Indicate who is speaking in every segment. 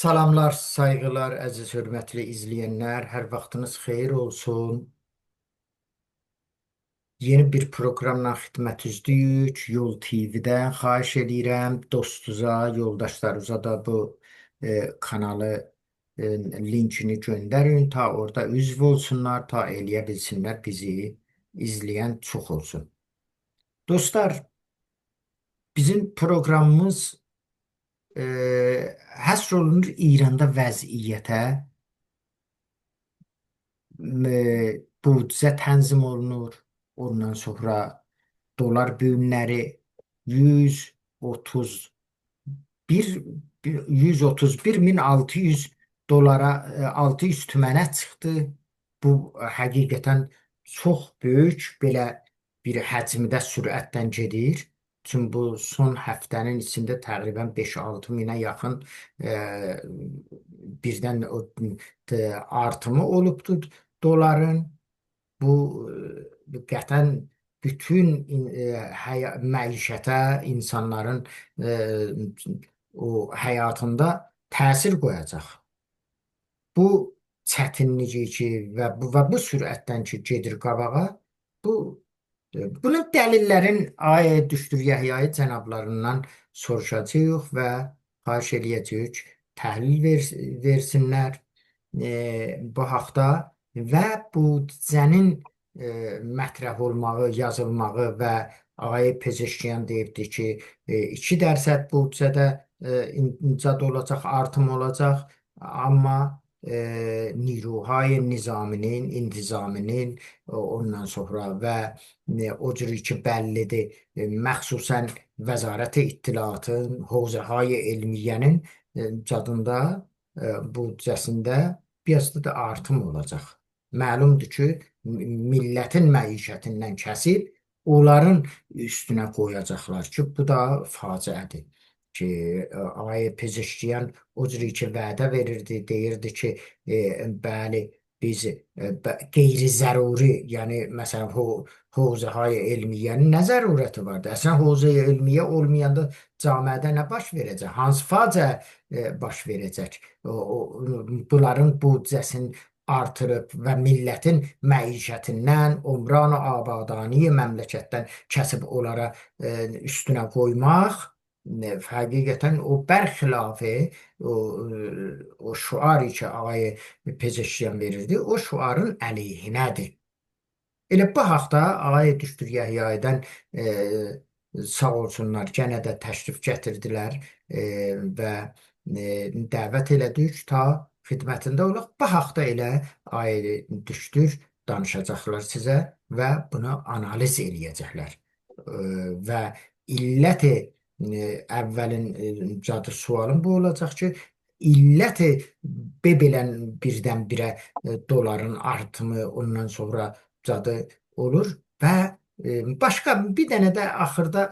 Speaker 1: Salamlar, saygılar, əziz hörmətli izleyenler. Hər vaxtınız xeyir olsun. Yeni bir proqramla xidmətinizdəyik. Yol TV-dən xahiş edirəm dostunuza, yoldaşlarınıza da bu kanalı linkini göndərin. Ta orada üzv olsunlar, ta eləyə bilsinlər bizi izləyən çox olsun. Dostlar, bizim proqramımız e, həsr olunur İranda vəziyyətə. Büdcə tənzim olunur. Ondan sonra dolar bugünləri 130 bir 131.600 dolara 600 tümənə çıxdı. Bu həqiqətən çox böyük belə bir həcmdə sürətlə gedir. Çünki bu son həftənin içində təqribən 5-6 minə yaxın e, birdən o artımı olubdur doların. Bu qətlən bütün məişətə, insanların o həyatında təsir qoyacaq. Bu çətinliyi ki və bu sürətdən ki gedir qabağa, bunun dəlillərin düşdür Yəhyayı cənablarından soruşacağıq və xahiş eləyəcəyik təhlil versinlər bu haqda və büdcənin mətrəh olmağı, yazılmağı və ağay Pezeşkiyan deyibdi ki 2% büdcədə incad olacaq, artım olacaq, amma نیروهای nizaminin, intizaminin ondan sonra və o cür ki bəllidir, məxsusən Vəzarət İttilaatın, Hövzəhay Elmiyyənin cadında büdcəsində biraz da artım olacaq. Məlumdur ki, millətin məişətindən kəsib, onların üstünə qoyacaqlar ki, bu da faciədir. Ki ağay Pezeşkiyan o cür ki vədə verirdi, deyirdi ki, bəli, biz qeyri-zəruri, yəni məsələn, Hövzəhay Elmiyyənin nə zərurəti vardı? Əslən, Hövzəhay Elmiyyə olmayanda camiədə nə baş verəcək? Hansı faciə baş verəcək? Bunların büdcəsini artırıb və millətin məişətindən, umran-ı abadani məmləkətdən kəsib onlara üstünə qoymaq həqiqətən o bərxilafı o şuarı ki ağay Pezeşkiyan verirdi, o şuarın əleyhinədir. Elə bu haqda ağay düşdür Yəhyayıdan sağ olsunlar, gənə də təşrif gətirdilər və dəvət elədik ta xidmətində olaq. Bu haqda elə ağay düşdür danışacaqlar sizə və bunu analiz eləyəcəklər və illəti əvvəlin cadı sualım bu olacaq ki, illəti belən birdən-birə doların artımı ondan sonra cadı olur və başqa bir dənə də axırda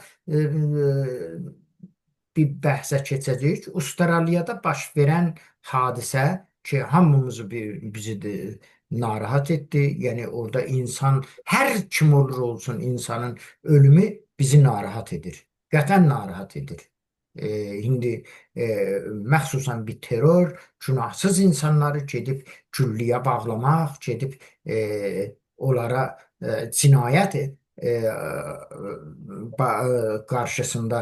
Speaker 1: bir bəhsə keçəcəyik. Astraliyada baş verən hadisə ki, hamımızı bizi narahat etdi. Yəni orada insan, hər kim olur olsun insanın ölümü bizi narahat edir. Qətlən narahat edir. İndi məxsusən bir terror, günahsız insanları gedib külliyə bağlamaq, gedib onlara cinayət qarşısında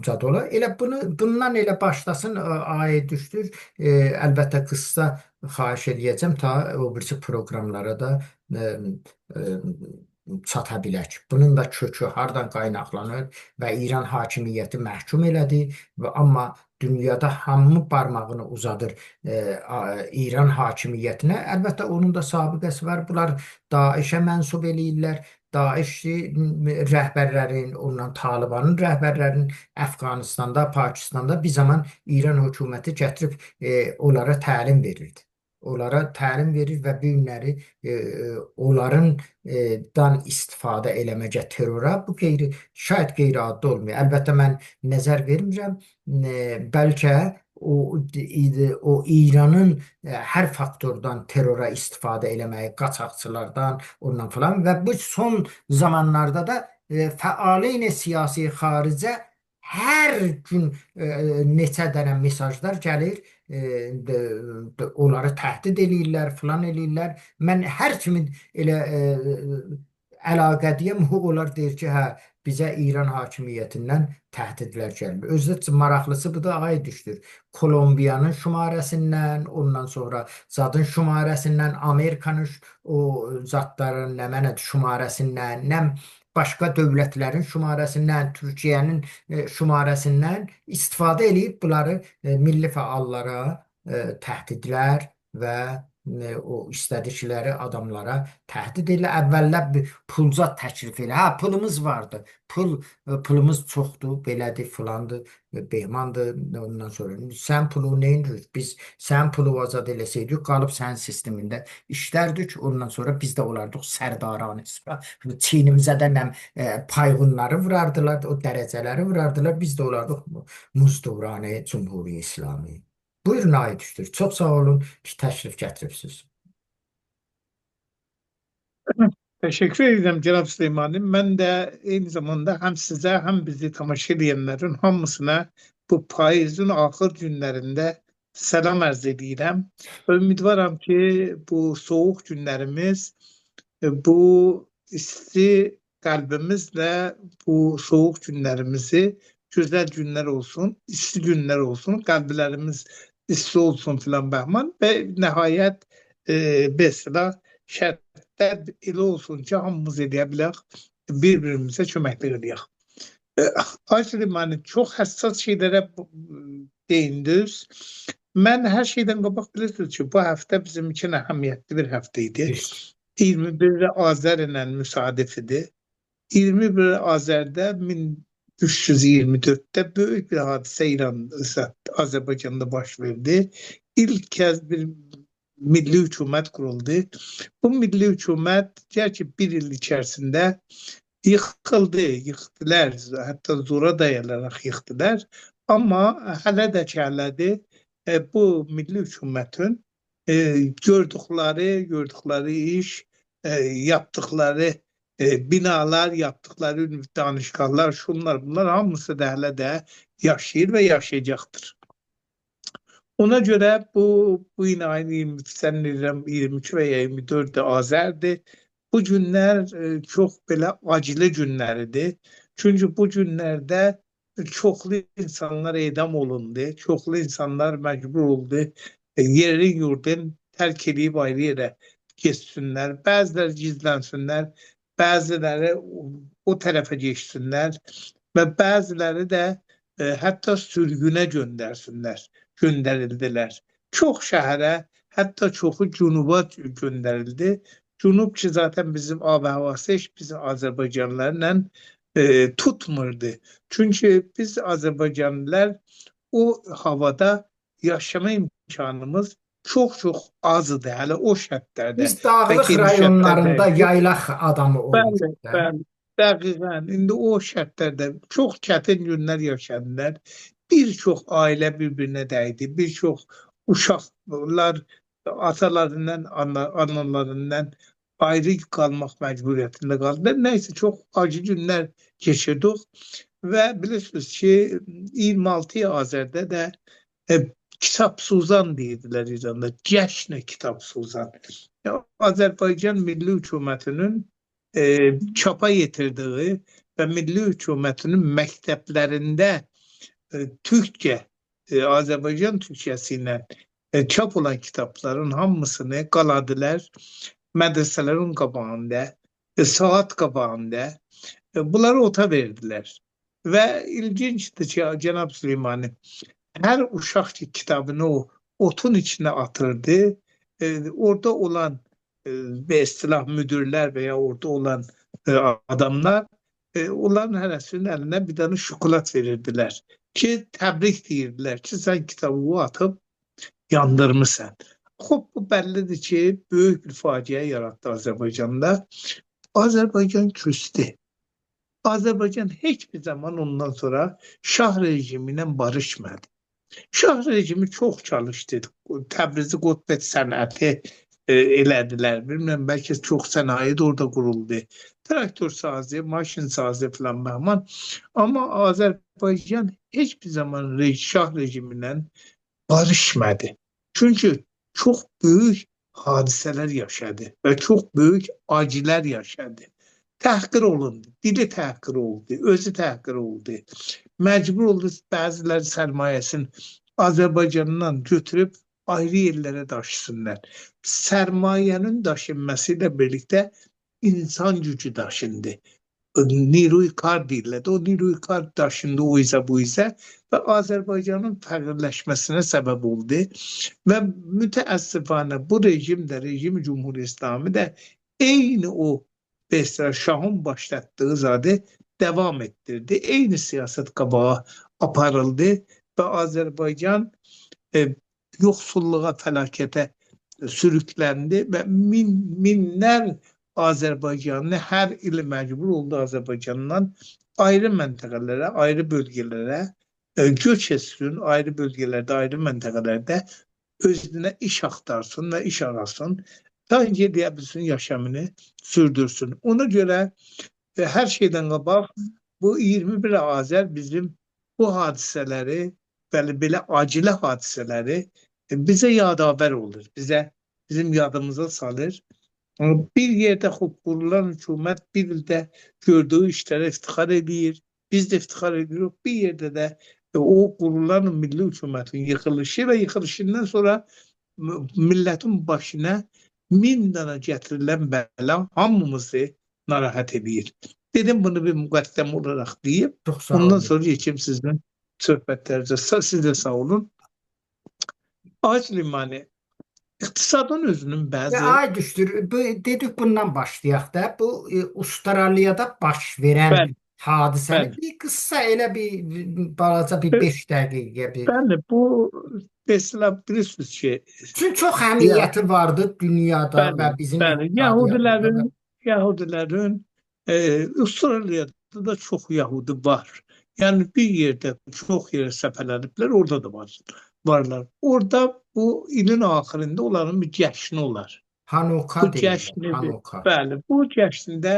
Speaker 1: cad ola. Elə bundan elə başlasın ayə düşdür. Əlbəttə qısa xahiş eləyəcəm ta o birisi proqramlara da çata bilək. Bunun da kökü hardan qaynaqlanır və İran hakimiyyəti məhkum elədi və amma dünyada hamı barmağını uzadır İran hakimiyyətinə. Əlbəttə onun da sabiqəsi var. Bunlar Daişə mənsub eləyirlər. Daeş rəhbərlərin, ondan Talibanın rəhbərlərinin Əfqanistanda, Pakistanda bir zaman İran hökuməti gətirib onlara təlim verirdi. Onlara təlim verir və bu günləri onlardan istifadə eləməcə terrora bu şayət qeyri-adi olmuyor. Əlbəttə mən nəzər vermirəm. Bəlkə o İranın hər faktordan terrora istifadə eləməyi, qaçaqçılardan, ondan falan və bu son zamanlarda da fəaliyyət siyasi xaricə hər gün neçə dənə mesajlar gəlir, onları təhdid eləyirlər, filan eləyirlər. Mən hər kimin elə əlaqədiyəm, onlar deyir ki, hə, bizə İran hakimiyyətindən təhdidlər gəlir. Özü də maraqlısı budur, ay düşdür. Kolumbiyanın şumarəsindən, ondan sonra zadın şumarəsindən, Amerikanın o zadların nə mənədir şumarəsindən, nə başqa dövlətlərin şumarəsindən, Türkiyənin şumarəsindən istifadə edib bunları milli fəallara təhdidlər və o istədikləri adamlara təhdid elə. Əvvəllər bir pulzad təklif elə. Hə, pulumuz vardı. Pulumuz çoxdur, belədir, filandır, behmandır. Ondan sonra sən pulu neyin? Biz sən pulu azad eləsəydik, qalıb sənin sistemində işlərdik. Ondan sonra biz də olardıq sərdaranə. Çiynimizə də nəm payğınları vurardılar, o dərəcələri vurardılar. Biz də olardıq Muzduranə Cümhuriyyət İslami. Buyurun Ayət Düşdür. Çox sağ olun ki, təşrif gətiribsiniz.
Speaker 2: Teşekkür ederim Cenab Süleyman'ım. Ben de aynı zamanda hem size hem bizi tamaşa edenlerin hamısına bu payızın axır günlerinde selam arz edirəm. Ümidvaram ki bu soğuk günlerimiz bu isti kalbimizle bu soğuk günlerimizi güzel günler olsun, isti günler olsun, kalplerimiz isti olsun filan Bəhman ve nihayet mesela şərtlər elə olsun ki, hamımız eləyə bilək, bir-birimizə köməklik edək. Ay Süleyman'ım, çox həssas şeylərə değindiniz. Mən hər şeydən qabaq bilirsiniz ki, bu həftə bizim üçün əhəmiyyətli bir həftə idi. 21 Azər ilə müsadif idi. 21 Azərdə 1324'te böyük bir hadisə Azərbaycanda baş verdi. İlk kez bir milli hükümet kuruldu. Bu milli hükümet gerçi bir yıl içerisinde yıktılar. Hatta zora dayanarak yıktılar. Ama hələ də ki bu milli hükümetin gördükleri iş, yaptıkları binalar, yaptıkları danışıqlar, şunlar bunlar hamısı da hələ də yaşayır ve yaşayacaktır. Ona göre bu yine aynı 23 veya 24 Azer'di. Bu günler çok böyle acılı günlerdi. Çünkü bu günlerde çoklu insanlar edam olundu. Çoklu insanlar mecbur oldu. Yerin yurdun terk edip ayrı yere geçsinler. Bazıları gizlensinler. Bazıları o tarafa geçsinler. Ve bazıları da hatta sürgüne gönderildiler. Çok şehre, hatta çoxu Cunuba gönderildi. Cunub ki zaten bizim ab havası hiç bizim Azerbaycanlılarla tutmurdu. Çünkü biz Azerbaycanlılar o havada yaşama imkanımız çok azdı hələ o şərtlərdə.
Speaker 1: Biz dağlıq rayonlarında yaylaq adamı
Speaker 2: olmuşdur. Bəli, dəqiqən. İndi o şərtlərdə çox çətin günlər yaşadılar. Bir çox ailə bir-birinə dəydi. Bir çox uşaqlar atalarından, analarından ayrı qalmaq məcburiyyətində qaldılar. Nəysə, çox acı günlər keçirdik və bilirsiniz ki, 26 Azərdə də Kitab Suzan deyirdilər İranda. Cəşn-i Kitab Suzan. Azərbaycan Milli Hükümetinin çapa yetirdiği və Milli Hükümetinin məktəblərində Türkçe, Azerbaycan Türkçesi ile çap olan kitapların hamısını qaladılar medreselerin qabağında, saat qabağında. Bunları ota verdiler. Ve ilginçtir ki Cenab Süleyman'ım, her uşaq ki kitabını o otun içine atırdı. Orada olan ve istilah müdürler veya orada olan adamlar onların hərəsinin eline bir tane şokolat verirdiler. Ki təbrik deyirlər ki, sən kitabı atıb yandırmısan. Bu bəllidir ki, böyük bir faciə yarattı Azərbaycanda. Azərbaycan küstü. Azərbaycan heç bir zaman ondan sonra Şah rejimi ilə barışmadı. Şah rejimi çox çalışdı. Təbrizi qutbət sənəti elədilər. Bilmem, bəlkə çox sənaye de orada quruldu. traktör sazı, maşın sazı falan Bahman. Ama Azerbaycan hiçbir zaman Şah rejiminden barışmadı. Çünkü çok büyük hadiseler yaşadı ve çok büyük acılar yaşadı. Təhqir olundu, dili təhqir oldu, özü təhqir oldu. Məcbur oldu bəziləri sərmayəsini Azərbaycandan götürüb ayrı yerlərə daşısınlar. Sərmayənin daşınması ilə birlikdə insan gücü daşındı. Niruy kar deyirlər. O Niruy kar daşındı o izə bu izə və Azərbaycanın fəqirləşməsinə səbəb oldu. Və mütəəssifanə bu rejim də, rejim Cumhur İslamı da eyni o mesela Şah'ın başlattığı zadı devam ettirdi. Eyni siyaset qabağa aparıldı və Azərbaycan yoxsulluğa, fəlakətə sürükləndi və minlər Azərbaycanlı hər il məcbur oldu Azərbaycandan ayrı məntəqələrə, ayrı bölgələrə göç etsin, ayrı bölgələrdə, ayrı məntəqələrdə özünə iş axtarsın və iş arasın, ta incəyə bilsin, yaşamını sürdürsün. Ona görə hər şeydən qabaq bu 21 Azər bizim bu hadisələri, belə acılı hadisələri bizə yadavər olur, bizim yadımıza salır. Bir yerdə kurulan hükümət bir ildə gördüyü işlərə iftixar edir, biz də iftixar edirik. Bir yerdə də o kurulan milli hükümətin yıkılışı və yıkılışından sonra milletin başına 1000 dana gətirilən bəla hamımızı narahat edir. Dedim bunu bir müqəddəm olaraq deyib,
Speaker 1: Çox sağ
Speaker 2: ondan
Speaker 1: olun.
Speaker 2: sonra geçeyim sizin söhbətlərinizə. Siz də sağ olun. Ağac limanı iqtisadın özünün bəzi
Speaker 1: Ay düşdür. Dedik bundan başlayaq da. Bu Avustraliyada baş verən
Speaker 2: bəli,
Speaker 1: hadisəni
Speaker 2: bəli,
Speaker 1: bir qısa elə bir balaca bir 5 dəqiqə bir.
Speaker 2: bəli, bu mesela bilirsiniz ki,
Speaker 1: Çünki çox
Speaker 2: ya,
Speaker 1: əhəmiyyəti vardı dünyada
Speaker 2: bəli,
Speaker 1: və bizim
Speaker 2: bəli,
Speaker 1: iqtisadiyyatımızda da.
Speaker 2: Yahudilərin Avustraliyada da çox Yahudi var. Yani bir yerde çok yere səpələniblər, orada da varlar. Orada bu ilin axırında onların bir cəşni olar.
Speaker 1: Hanuka
Speaker 2: Bu
Speaker 1: deyirlər.
Speaker 2: cəşnidir.
Speaker 1: Hanuka.
Speaker 2: Bəli, bu cəşnində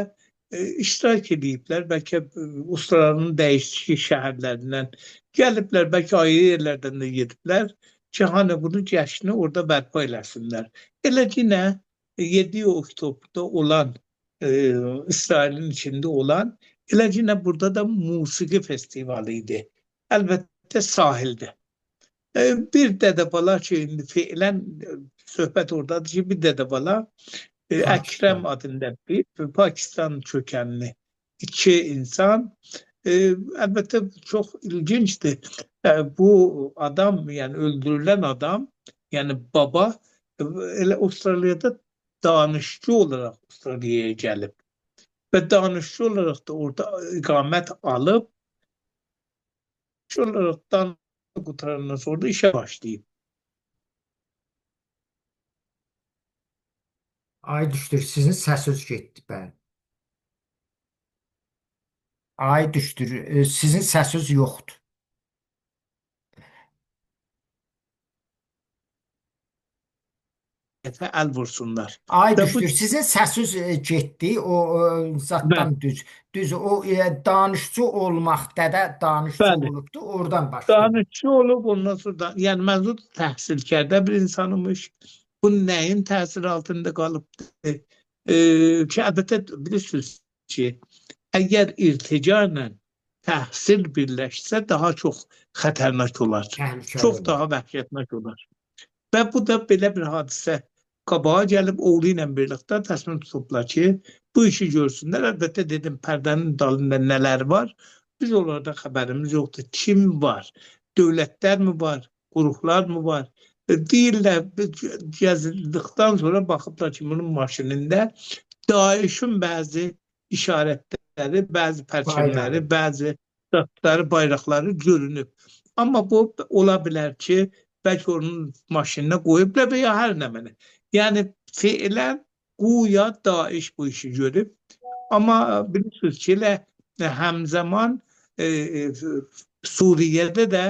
Speaker 2: iştirak ediblər. Bəlkə Avustraliyanın dəyişik şəhərlərindən gəliblər, bəlkə ayrı yerlərdən də gediblər ki, hani bunu cəşni orada bərpa eləsinlər. Eləcə 7 Oktobrda olan İsrailin içində olan eləcə burada da musiqi festivalı idi. Əlbəttə sahildə. Bir dədəbala ki, indi fiilən söhbət oradadır ki, bir dədəbala Əkrəm
Speaker 1: Pakistan.
Speaker 2: adında bir Pakistan kökənli iki insan. Əlbəttə çox ilginçdir. Bu adam, yəni öldürülən adam, yəni baba elə Avustraliyada danışçı olarak Avustraliyaya gəlib və danışçı olarak da orada iqamət alıb, danışçı olarak danışçı qutarandan sonra da işə başlayıb.
Speaker 1: Ay düşdür. Sizin səsiz getdi bəli. Ay düşdür. Sizin səsiz yoxdur.
Speaker 2: Əl vursunlar.
Speaker 1: Ay
Speaker 2: Və bu
Speaker 1: düşdür. Sizin səsiz getdi. O
Speaker 2: bəli,
Speaker 1: zatdan düz. Düz o danışçı olmaqda da danışçı
Speaker 2: bəli.
Speaker 1: olubdu. Oradan başlayır.
Speaker 2: Danışçı olub ondan sonra yəni məzun təhsilkərdə bir insanmış. Bu nəyin təsiri altında qalıbdı? Ki əlbəttə bilirsiniz ki, əgər irtica ilə təhsil birləşsə daha çox xətərnak olar.
Speaker 1: Təhlükəli
Speaker 2: Çox
Speaker 1: olur.
Speaker 2: daha vəhşətnak olar. Və bu da belə bir hadisə qabağa gəlib oğlu ilə birlikdə təsmin tutublar ki, bu işi görsünlər. Əlbəttə dedim, pərdənin dalında nələr var? Biz onlardan xəbərimiz yoxdur. Kim var? Dövlətlər mi var? Qurumlar mı var? Deyirlər, gəzildikdən sonra baxıblar ki, bunun maşinində DAEŞ'in bəzi işarətləri, bəzi pərçimləri, bəzi datları, bayraqları görünüb. Amma bu ola bilər ki, bəlkə onun maşinine qoyublar və ya hər nə mənə. Yəni fiilən güya DAEŞ bu işi görüb. Amma bilirsiniz ki, həmzəman Suriye'de də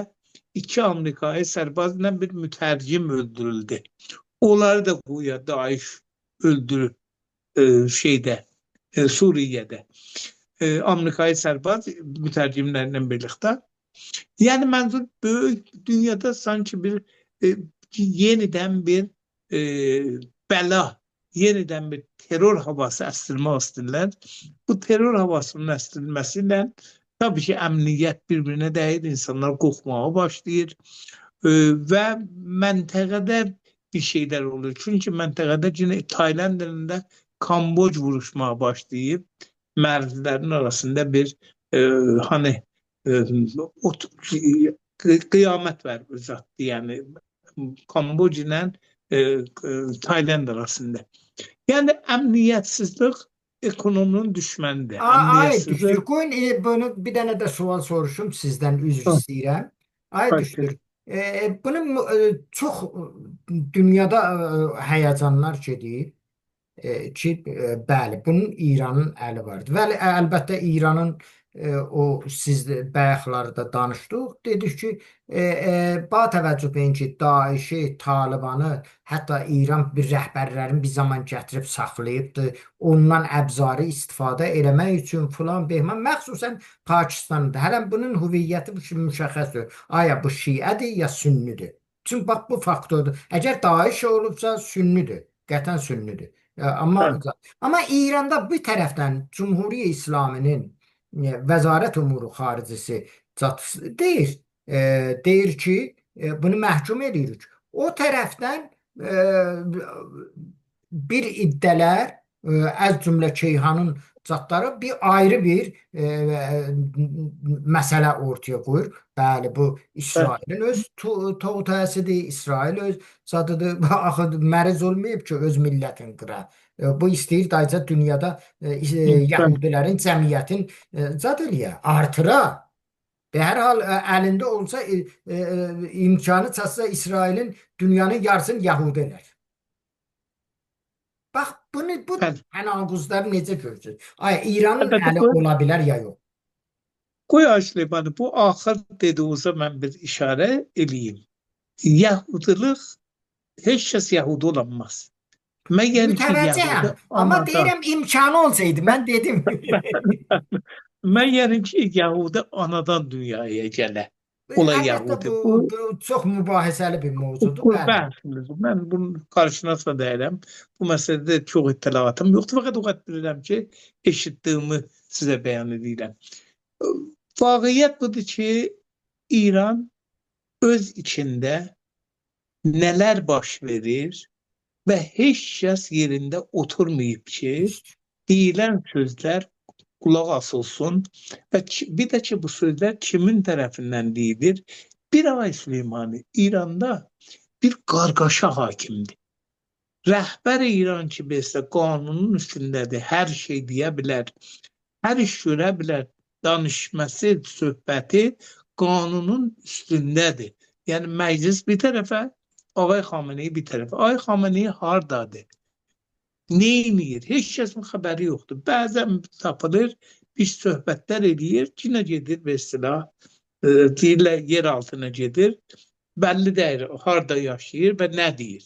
Speaker 2: 2 Amerika'yı sərbazla bir mütərcim öldürüldü. Onları da güya DAEŞ öldürüb şeydə Suriye'de. Amerika'yı sərbaz mütərcimlərlə birlikdə. Yəni mənzur böyük dünyada sanki bir yenidən bir e, bəla, yenidən bir terror havası əstirmək istəyirlər. Bu terror havasının əsdirilməsiyle tabii ki əmniyyət bir-birinə dəyir, insanlar qorxmağa başlayır və məntəqədə bir şeyler olur. Çünkü məntəqədə yine Tayland elində Kamboc vuruşmaya başlayıb. Mərzilərin arasında bir hani o kıyamet var uzattı yani Kamboc ile Tayland arasında. Yani emniyetsizlik ekonominin düşmanıdır.
Speaker 1: Ay
Speaker 2: Emniyetsizlik.
Speaker 1: Düştür, qoyun bunu bir dənə də sual soruşum sizdən, üzr
Speaker 2: Ha,
Speaker 1: istəyirəm. Ay
Speaker 2: peki.
Speaker 1: Düştür, bunun çox dünyada həyəcanlar gedir. Ki, bəli, bunun İranın əli vardı. Və əlbəttə İranın o siz bayaqlarda danışdıq. Dedik ki, ba təvəccüh edin ki, Daişi, Talibanı, hətta İran bir rəhbərlərin bir zaman gətirib saxlayıbdı. Ondan əbzarı istifadə eləmək üçün filan behman, məxsusən Pakistan'da. Hələ bunun hüviyyəti müşəxəsdir. Aya bu şiədir ya sünnidir. Çünki bax bu faktordur. Əgər Daesh olubsa sünnidir. Qətan sünnidir. Ama
Speaker 2: Evet.
Speaker 1: ama İran'da bir taraftan Cumhuriyet İslami'nin Vəzarət Umuru Xaricisi deyir, deyir ki, bunu məhkum edirik. O tərəfdən bir iddələr, az cümlə Keyhanın zatları bir ayrı bir məsələ ortaya qoyur. Bəli, bu
Speaker 2: Evet.
Speaker 1: İsrailin öz təsidir, İsrail öz zadıdır. Axı məriz olmayıb ki, öz millətini qıra. Bu istəyir dayca dünyada
Speaker 2: Evet.
Speaker 1: Yahudilərin, cəmiyyətin zad eləyə, artıra. Hər hal əlində olsa imkanı çatsa İsrailin dünyanın yarısını Yahudi elər. Bax, bu
Speaker 2: Evet.
Speaker 1: tənaquzları necə görürsünüz? Ay, İranın
Speaker 2: Elbette
Speaker 1: əli ola bilər ya yox?
Speaker 2: koy Süleyman'ı bu ahir dediğinize ben bir işare edeyim. Yahudilik hiç kəs Yahudi olamaz. Məgər ki
Speaker 1: Mütəvəccihəm,
Speaker 2: Yahudi
Speaker 1: amma
Speaker 2: anadan.
Speaker 1: deyirəm imkanı olsaydı, mən dedim.
Speaker 2: Məgər ki Yahudi anadan dünyaya gələ. Ola
Speaker 1: Əlbəttə
Speaker 2: Yahudi.
Speaker 1: bu çox mübahisəli bir mövzudur,
Speaker 2: Bu
Speaker 1: bəli.
Speaker 2: bəhsimiz. Mən bunun qarşınasında deyirəm. Bu məsələdə çox ittiliatım yoxdur. Fəqət o qədər bilirəm ki, eşitdiyimi sizə bəyan edirəm. Vaqiət budur ki, İran öz içində nələr baş verir və heç kəs yerində oturmayıb ki, deyilən sözlər qulaq asılsın və bir də ki, bu sözlər kimin tərəfindən deyilir? Bir ay Süleymani, İranda bir qargaşa hakimdir. Rəhbər İran ki, besə qanunun üstündədir, hər şey deyə bilər, hər iş görə bilər, danışması, söhbəti qanunun üstündədir. Yəni məclis bir tərəfə, Ağay Xameneyi bir tərəfə. Ağay Xameneyi hardadır? Neyniyir? Heç kəsin xəbəri yoxdur. Bəzən tapılır, bir söhbətlər eləyir, yenə gedir mesela deyirlər yer altına gedir. Bəlli deyir, harda yaşayır və nə deyir.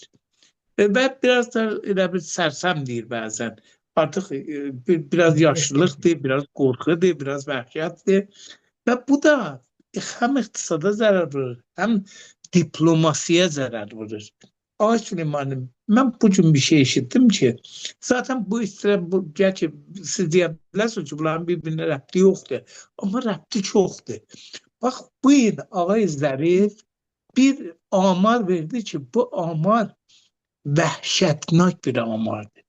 Speaker 2: Və biraz da elə bir sərsəm deyir bəzən. Artıq biraz yaşlılıqdır, biraz qorxudur, biraz vəhşətdir. Və bu da həm iqtisada zərər vurur, həm diplomasiya zərər vurur. Ay Süleymanım, mən bu gün bir şey eşitdim ki, zaten bu istilər, bu gerçi siz deyə bilərsiniz ki, bunların bir-birinə rəbti yoxdur, amma rəbti çoxdur. Bax, bu il Ağay Zərif bir amar verdi ki, bu amar vəhşətnak bir amardır.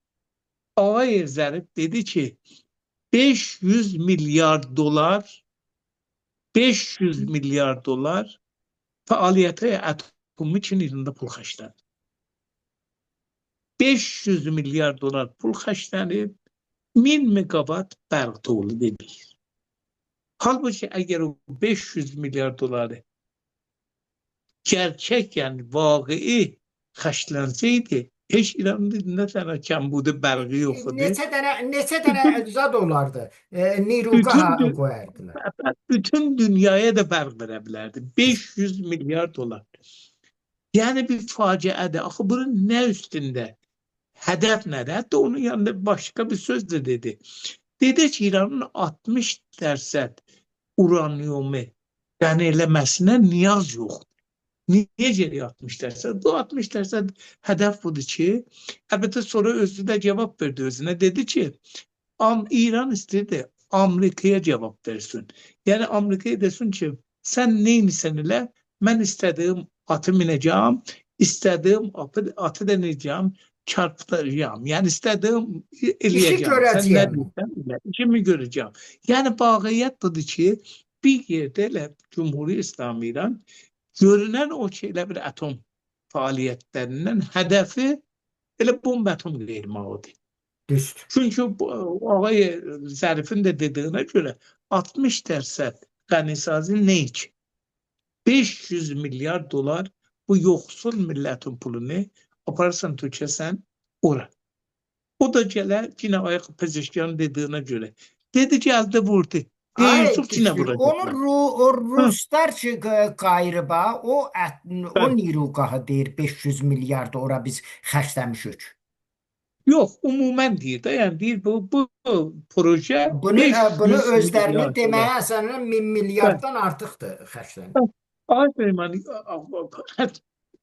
Speaker 2: Ağay Zərif dedi ki, 500 milyar dolar 500 milyar dolar fəaliyyətə atomu üçün İranda pul xərclənir. 500 milyar dolar pul xərclənib 1000 megawatt bərq tolid edir. Halbuki əgər o 500 milyar doları gerçək, yəni vaqei xərclənsəydi, heç İranın nə tənə kəmbudu bərqi yox idi.
Speaker 1: Neçə dənə zad olardı. Niruqa qoyardılar.
Speaker 2: Bütün dünyaya da bərq verə bilərdi. 500 milyar dolar. Yəni bir faciədir. Axı bunun nə üstündə? Hedef nədir? Hətta onun yanında başka bir söz de dedi. Dedi ki İranın 60% uranyumu eləməsinə niyaz yoxdur. Niye geriye 60 dersen? Bu 60 dersen hedef budur ki, elbette sonra özü de cevap verdi özüne. Dedi ki, İran istedi Amerika'ya cevap versin. Yani Amerika'ya desin ki, sen neymişsen ile ben istediğim atı mineceğim, istediğim atı deneyeceğim, çarptıracağım. Yani istediğim
Speaker 1: İşi
Speaker 2: eləyəcəm. Sen ne
Speaker 1: görəcəyəm mən.
Speaker 2: diyorsan elə, işimi göreceğim. Yani vaqiət budur ki, bir yerde elə Cumhuriyet İslamı İran görünən o ki, elə bir atom fəaliyyətlərindən hədəfi elə bomba atom yayılmaqdır.
Speaker 1: Düzdür.
Speaker 2: Çünkü bu, ağay Zərifin de dediğine göre 60% Qənisazi ne için? 500 milyar dolar bu yoksul milletin pulunu aparırsan tökəsən ora. O da gələ yine ayaq Pezeşkanın dediğine göre. Dedi geldi vurdu.
Speaker 1: Ay
Speaker 2: Deyirdik yine
Speaker 1: düşdür. Onu
Speaker 2: vuracaklar.
Speaker 1: o
Speaker 2: Hı,
Speaker 1: Ruslar ki qayırba, o
Speaker 2: bəli.
Speaker 1: niruqahı deyir 500 milyar da ora biz xərcləmişik.
Speaker 2: Yok umumen değil de yani değil bu proje
Speaker 1: Bunu
Speaker 2: 500
Speaker 1: özlərini
Speaker 2: milyar dolar.
Speaker 1: deməyə əslində 1000
Speaker 2: Ben,
Speaker 1: milyarddan artıqdır xərclənir.
Speaker 2: Süleyman,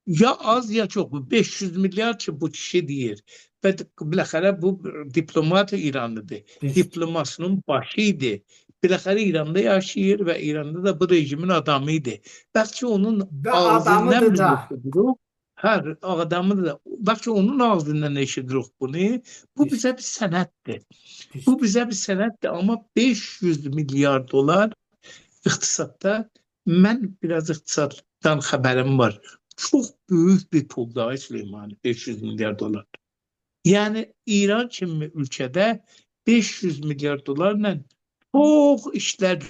Speaker 2: ya az ya çok bu 500 milyar ki bu kişi değil. Ve bilakare bu diplomat İranlıdır.
Speaker 1: Düzdür.
Speaker 2: Diplomasının başıydı. Bilakare İran'da yaşayır ve İran'da da bu rejimin adamıydı. Belki onun
Speaker 1: Və
Speaker 2: ağzından
Speaker 1: adamıdır
Speaker 2: biz
Speaker 1: da.
Speaker 2: eşitirik. Her adamı da belki onun ağzından eşitirik bunu. Bu
Speaker 1: Düzdür.
Speaker 2: bize bir senettir. Bu
Speaker 1: Düzdür.
Speaker 2: bize bir senettir ama 500 milyar dolar iqtisadda mən biraz iqtisaddan xəbərim var. Çox böyük bir puldur Süleyman, 500 milyar dolar. Yəni İran kimi ölkədə 500 milyar dolarla çox işlər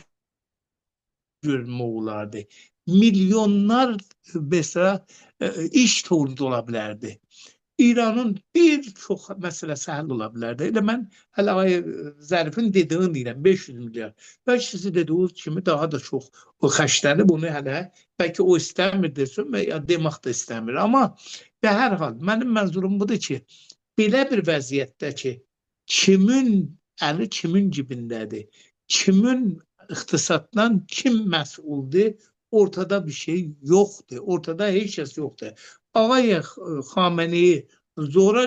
Speaker 2: görmək olardı. Milyonlar mesela iş tolid ola bilərdi. İranın birçok məsələsi həll ola bilərdi. Elə mən hələ Zərifin dediyini deyirəm, 500 milyar. Bəlkə sizi dediğiniz kimi daha da çox o xərclənib bunu hələ bəlkə o istəmir desin və ya demək də istəmir. Amma və hər hal mənim mənzurum budur ki, belə bir vəziyyətdə ki, kimin əli kimin cibindədir, kimin iqtisaddan kim məsuldur, ortada bir şey yoktur. Ortada hiç şey yoktur. Ağay Xameneyi zora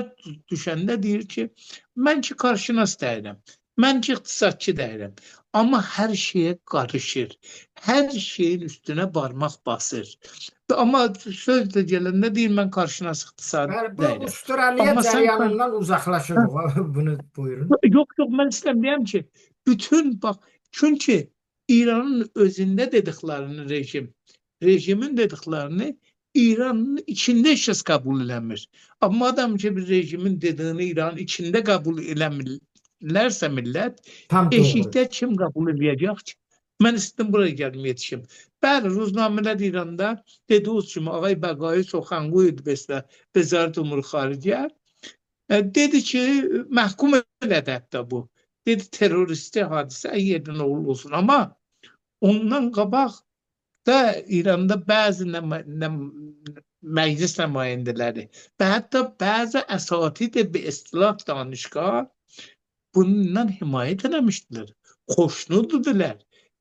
Speaker 2: düşəndə deyir ki, mən ki qarşınas deyirəm, mən ki iqtisadçı deyirəm. Amma hər şeyə qarışır. Hər şeyin üstünə barmaq basır. Amma söz də gələndə deyir, mən qarşınas iqtisad
Speaker 1: Yəni bu
Speaker 2: deyirəm.
Speaker 1: Avstraliya
Speaker 2: Amma sən
Speaker 1: cəryanından uzaqlaşırıq. Bunu buyurun.
Speaker 2: yok mən istəmirəm ki, bütün bak çünkü İran'ın özünde dediklerini rejimin dediklerini İran'ın içinde hiç kəs kabul eləmir. Amma adam ki bir rejimin dediğini İran'ın içinde kabul eləmirlərsə millət,
Speaker 1: Tam doğru.
Speaker 2: eşikdə kim kabul eləyəcək ki? Mən istədim buraya gəlmə yetişim. Bəli, ruznamələr İranda dediğiniz kimi Ağay Bəqai Soxanqoyud mesela Vəzarət Umur Xaricə dedi ki məhkum elədi hətta bu. Dedi teröristi hadisə yerdən olsun. Amma ondan qabaq da İranda bəzi məclis nümayəndələri və hətta bəzi əsatid bir istilah danışqa bundan himayət eləmişdilər. Xoşnuddular.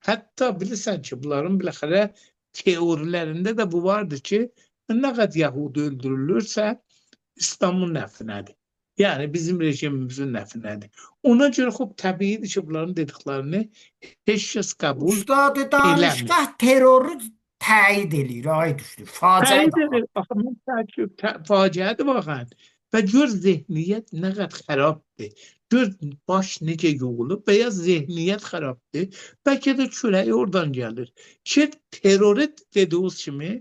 Speaker 2: Hətta bilirsən ki, bunların biləxərə teorilərində də bu vardı ki, nə qədər Yahudi öldürülürsə İslamın nəfinədir. Yani bizim rejimimizin nəfinədir. Ona görə təbiidir ki, bunların dediklerini heç kəs qəbul
Speaker 1: Ustadı
Speaker 2: eləmir.
Speaker 1: danışqah terroru təyid eləyir. Ay düşdür. Faciə
Speaker 2: Təyid
Speaker 1: bax.
Speaker 2: edir. Axı mən faciədir baxan. Və gör zehniyyət nə qədər xarabdır. Gör baş necə yoğulub və ya zehniyyət xarabdır. Bəlkə də çörəyi oradan gəlir. Ki terroru dediğiniz kimi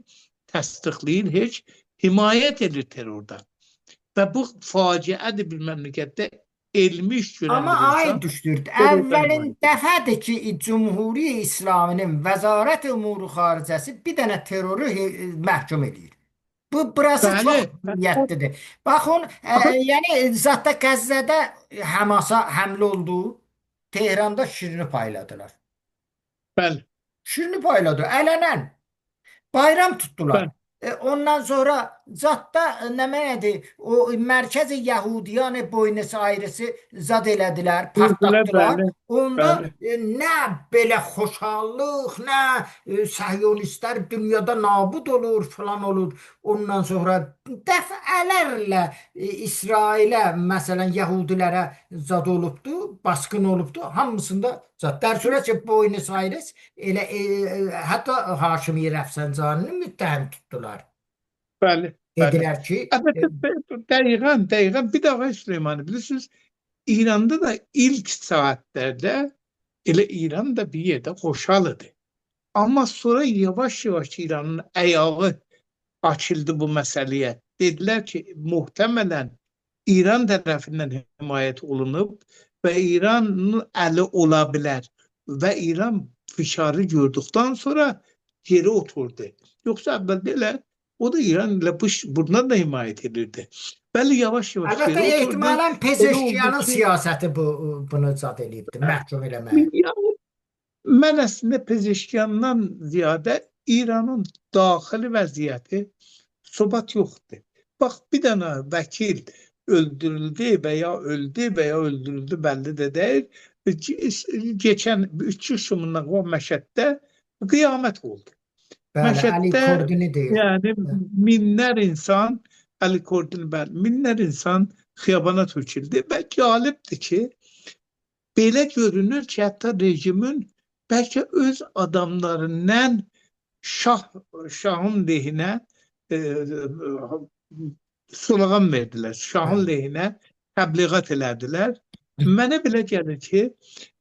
Speaker 2: təsdiqləyir, heç himayət edir terrordan. Və bu faciədir bir məmləkətdə elmi iş görən
Speaker 1: Amma
Speaker 2: bir
Speaker 1: ay
Speaker 2: insan
Speaker 1: düşdür.
Speaker 2: terrordan
Speaker 1: Əvvəlin
Speaker 2: himayət edir.
Speaker 1: dəfədir ki, Cümhuriyyət İslamının Vəzarət Umuru Xaricəsi bir dənə terroru məhkum edir. Burası
Speaker 2: Bəli,
Speaker 1: çox niyyətlidir. Baxın, yəni zətdə Qəzzədə Həmasa həmlə oldu. Tehranda şirini payladılar.
Speaker 2: bəli,
Speaker 1: Şirini payladı. Ələnən. Bayram tutdular.
Speaker 2: bəli.
Speaker 1: Ondan sonra zətdə nə mənədir? O Mərkəzi Yəhudiyan Buenos Airesi zad elədilər,
Speaker 2: Vurdular,
Speaker 1: partlatdılar.
Speaker 2: bəli,
Speaker 1: Onda
Speaker 2: bəli.
Speaker 1: nə belə xoşallıq, nə səhyonistlər dünyada nabud olur, falan olur. Ondan sonra dəfələrlə İsrailə, məsələn, Yəhudilərə zad olubdu, basqın olubdu. Hamısında zad. Dərsurət ki, Buenos Aires elə hətta Haşimi Rəfsəncanini müttəhim tutdular.
Speaker 2: Bəli, bəli.
Speaker 1: Dedilər ki,
Speaker 2: Əlbəttə, dəqiqən, dəqiqən. Bir daha Süleymanı bilirsiniz, İranda da ilk saatlərdə elə İran da bir yerdə xoşhal idi. Amma sonra yavaş-yavaş İranın ayağı açıldı bu məsələyə. Dedilər ki, muhtemelen İran tərəfindən himayət olunub və İranın əli ola bilər və İran fişarı gördükdən sonra geri oturdu. Yoxsa əvvəldə elə o da İran ilə bundan da himayət edirdi. Bəli, yavaş-yavaş
Speaker 1: əlbəttə
Speaker 2: geri oturdu.
Speaker 1: ehtimalən
Speaker 2: Elə oldu
Speaker 1: Pezeşkiyanın
Speaker 2: ki,
Speaker 1: siyasəti bunu zad eləyibdi, məhkum eləməyə.
Speaker 2: yəni, mən əslində Pezeşkiyandan ziyadə İranın daxili vəziyyəti sobat yoxdur. Bax, bir dənə vəkil öldürüldü və ya öldürüldü bəlli də deyil. Geçən 3 yaşımından o Məşəddə qiyamət oldu.
Speaker 1: Bəli, Ali
Speaker 2: Məşəddə
Speaker 1: Kordini deyir.
Speaker 2: yəni minlər insan, Ali Kordini bəli, minlər insan xiyabana töküldü və qalibdir ki, belə görünür ki, hətta rejimin bəlkə öz adamlarından şahın lehinə slogan verdilər. Şahın lehinə təbliğat elədilər. Mənə belə gəlir ki,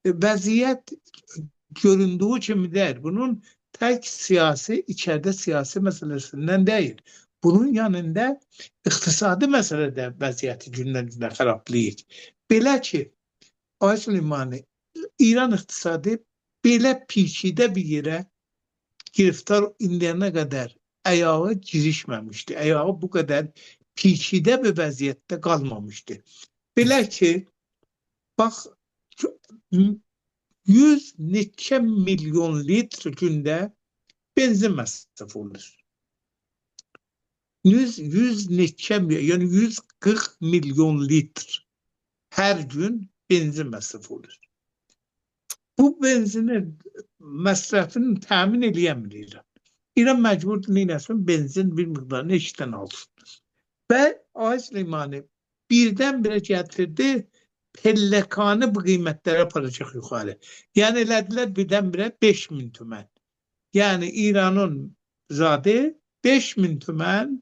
Speaker 2: vəziyyət göründüyü kimi deyil. Bunun tək siyasi, içəridə siyasi məsələsindən deyil. Bunun yanında iqtisadi məsələdə vəziyyəti gündən-günə xarablayır. Belə ki, Ay Süleymani, İran iqtisadi belə piçidə bir yerə giriftar indiyənə qədər ayağı girişməmişdi. Ayağı bu qədər piçidə bir vəziyyətdə qalmamışdı. Belə ki, bax, 100 neçə milyon litr gündə benzin məsraf olur. 100 neçə, yəni 140 milyon litr hər gün benzin məsraf olur. Bu benzinin məsrafını təmin edəmir İran. İran məcburdur neyləsin, benzin bir miqdarını eşitdən alsın. Və Ay Süleymani birdən-birə gətirdi, pelləkanı bu qiymətlərə aparacaq yuxarı. Yəni elədilər birdən-birə 5.000 tümən. Yəni İranın zadı 5.000 tümən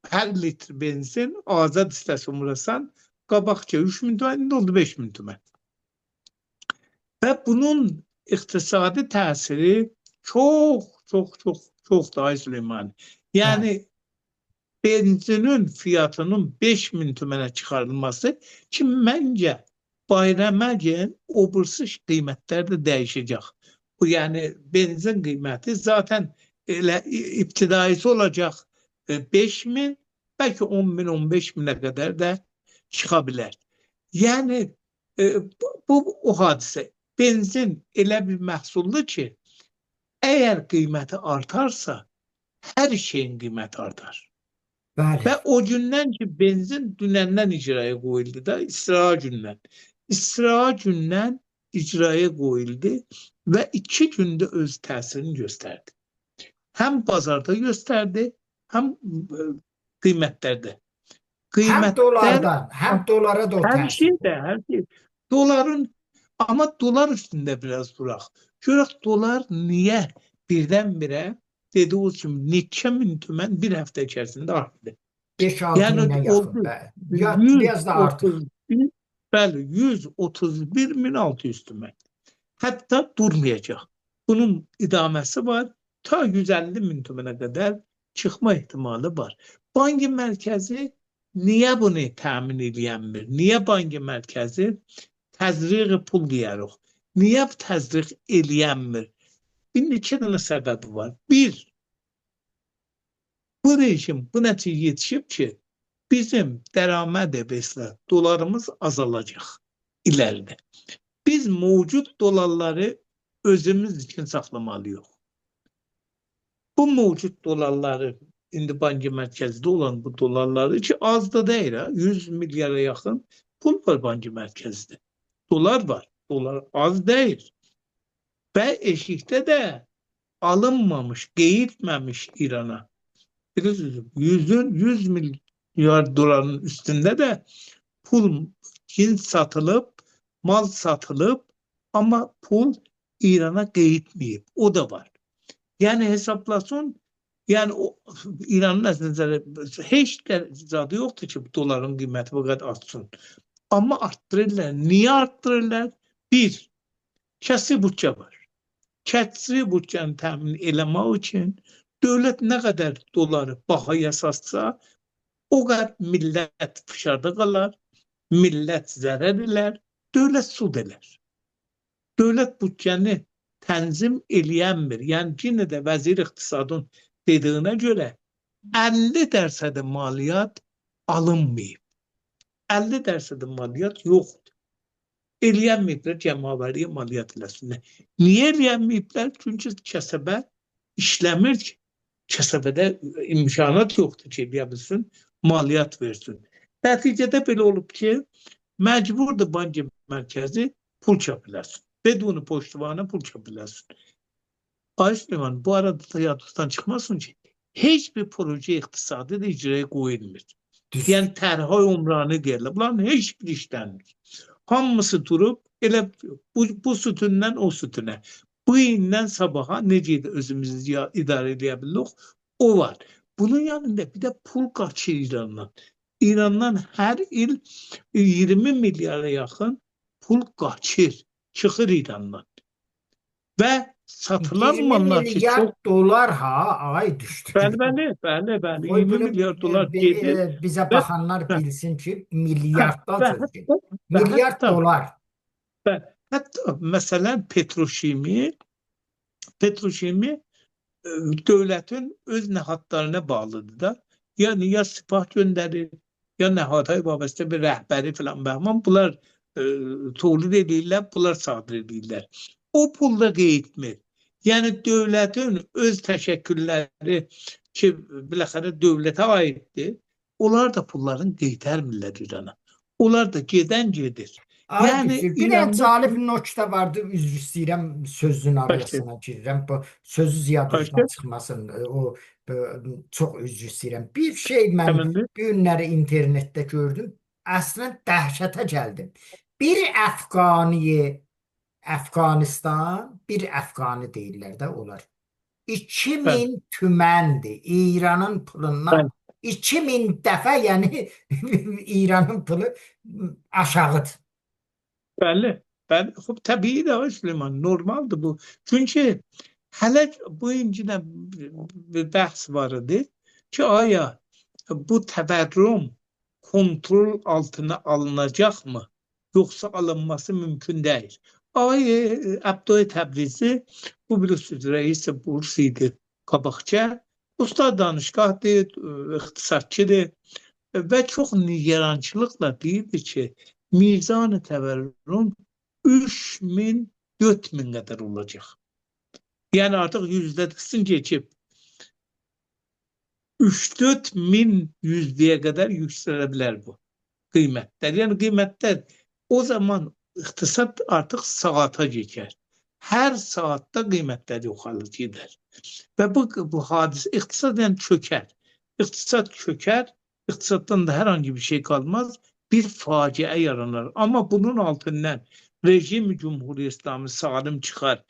Speaker 2: hər litr benzin azad istəsin vurasan, qabaqca 3.000 tümən, indi oldu 5.000 tümən. Və bunun iqtisadi təsiri çox daha Süleyman. Yəni benzinin fiyatının 5.000 tümənə çıxarılması ki, məncə bayraməcən obursu qiymətlər də dəyişəcək. Bu, yəni benzin qiyməti zaten elə ibtidaisi olacaq 5.000, bəlkə 10.000, 15.000'ə qədər də çıxa bilər. Yəni bu o hadisə. Benzin elə bir məhsuldur ki, əgər qiyməti artarsa, hər şeyin qiyməti artar.
Speaker 1: Bəli.
Speaker 2: Və o gündən ki, benzin dünəndən icraya qoyuldu da, İsrail gündən. İsrail gündən icraya qoyuldu və 2 gündə öz təsirini göstərdi. Həm bazarda göstərdi, həm qiymətlərdə.
Speaker 1: Həm dolarda, həm dolara da o
Speaker 2: hər
Speaker 1: təsir.
Speaker 2: hər şey. Doların, amma dolar üstündə biraz duraq. Görək dolar niyə birdən-birə dediğiniz kimi neçə min tümən bir həftə içərisində artdı.
Speaker 1: 5-6 minə yaxın. Ya biraz da artıq.
Speaker 2: Bəli, 131.600 tümən. Hətta durmayacaq. Bunun idaməsi var. Ta 150.000 tümənə qədər çıxma ehtimalı var. Banki mərkəzi niyə bunu təmin edəmir? Niyə banki mərkəzi təzriq pul deyərik? Niyə təzriq eləyəmir? Bir neçə dənə səbəbi var. Bir, bu rejim bu nəticə yetişib ki, bizim dərəməd və dolarımız azalacaq iləride. Biz mevcut dolarları özümüz üçün saxlamalıyıq. Bu mevcut dolarları indi bank mərkəzdə olan bu dolarları ki az da deyil ha, 100 milyara yaxın pul var bank mərkəzdə. Dolar var. Dolar az deyil. Və eşikdə də alınmamış, qeyitməmiş İrana. Bilirsiniz, 100 milyar doların üstündə də pul cins satılıb, mal satılıb, amma pul İrana qeyitməyib. O da var. Yəni hesablasın, yəni o İranın əslində heç zadı yoxdur ki, doların qiyməti bu qədər artsın. Amma arttırırlar. Niyə arttırırlar? Bir, kəsri bütçə var. Kəsri bütçəni təmin eləmək üçün dövlət nə qədər doları bahaya satsa, o qədər millət fişarda qalar, millət zərər edər, dövlət sud edər. Dövlət bütçəni tənzim eləyənmir. Yəni yenə də vəzir iqtisadın dediyinə görə 50% maliyyat alınmayıb. 50% maliyyat yoxdur. Eləyənməyiblər cəmavari maliyyat eləsinlər. Niyə eləyənməyiblər? Çünki kəsəbə işləmir ki. Kəsəbədə imkanat yoxdur ki, eləyə bilsin, maliyyat versin. Nəticədə belə olub ki, məcburdur bank mərkəzi pul çap eləsin. Beduni poştuvana pul çap eləsin. Ay Süleyman, bu arada da yadınızdan çıxmasın ki, heç bir proje iqtisadi da icraya qoyulmur. Yəni tərhə umranı deyirlər. Bunların heç bir işlənmir. Hamısı durub elə bu sütundan o sütuna. Bu indən sabaha necə özümüzü idarə edə bilirik, o var. Bunun yanında bir də pul qaçır İrandan. İrandan hər il 20 milyara yaxın pul qaçır, çıxır İrandan. Və satılan
Speaker 1: 20
Speaker 2: mallar ki
Speaker 1: milyar
Speaker 2: çox...
Speaker 1: dolar ha ay düşdü.
Speaker 2: Bəli, 20 milyar dolar gedir.
Speaker 1: Bizə baxanlar bilsin ki, milyardda
Speaker 2: Və
Speaker 1: sözdür. Milyard dolar.
Speaker 2: Hətta məsələn petroşimi dövlətin öz nəhadlarına bağlıdır da. Yəni ya sipah göndərir, ya nəhadhay vabastə bir rəhbəri filan bəhman bunlar tolid edirlər, bunlar sadır edirlər. O pulla qeyitmir. Yəni dövlətin öz təşəkkülləri ki, biləxərə dövlətə aiddir, onlar da pulların qeytərmirlər İrana. Onlar da gedən gedir.
Speaker 1: Yəni bir cəlib nöqtə vardı, üzr istəyirəm sözün arasına girirəm. Bu sözü ziyadından çıxmasın. O çox üzr istəyirəm. Bir şey mən bu günləri internetdə gördüm. Əslən dəhşətə gəldim. Bir Əfqanistan, bir Əfqani deyirlər də onlar. 2000 tüməndir İranın pulundan. 2000 dəfə, yəni İranın pulu aşağıdır.
Speaker 2: Bəli. Xub təbii də Süleyman, normaldır bu. Çünki hələ bu incidə bir bəhs var idi ki, aya bu təvərrüm kontrol altına alınacaqmı, yoxsa alınması mümkün deyil. Əbdoi Təbrizi, bu bilirsiniz, rəis burs idi qabaqca, ustad danışqahdır, iqtisadçıdır və çox nigerançılıqla deyirdi ki, mizan-ı təvərrüm 3000, 4000 qədər olacaq. Yəni artıq yüzdəsin keçib 3-4 min yüzdəyə qədər yüksələ bilər bu qiymətlər. Yəni qiymətlər o zaman iqtisad artıq saata geçər. Hər saatda qiymətlər yuxarı gedər. Və bu hadisə iqtisad yəni çökər. İqtisad çökər, iqtisaddan da hər hangi bir şey qalmaz. Bir faciə yaranar. Amma bunun altından rejim Cumhuriyet İslamı salim çıxar.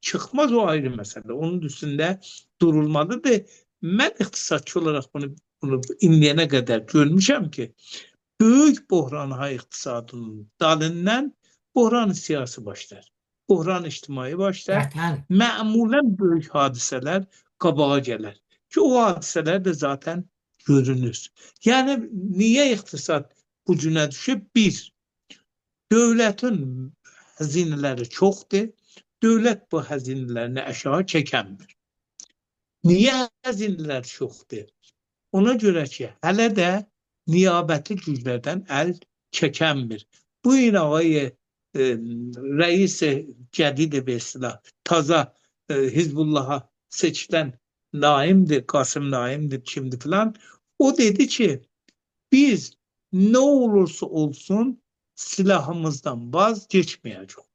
Speaker 2: Çıxmaz, o ayrı məsələ. Onun üstündə durulmalıdır. Mən iqtisadçı olaraq bunu indiyənə qədər görmüşəm ki, böyük buhranha iqtisadının dalından buhran siyasi başlar. Buhran ictimai başlar. Məmulən böyük hadisələr qabağa gələr. Ki o hadisələr də zaten görünür. Yəni niyə iqtisad bu cünə düşüb? Bir, dövlətin xəzinələri çoxdur. Dövlət bu xəzinələrini aşağı çəkənmir. Niyə xəzinələr çoxdur? Ona görə ki, hələ də niyabəti güclərdən əl çəkənmir. Bu inavayı rəis cədid və istilah taza Hizbullaha seçilən Naim'di, Kasım Naim'di, kimdi filan. O dedi ki biz ne olursa olsun silahımızdan vazgeçmeyeceğiz.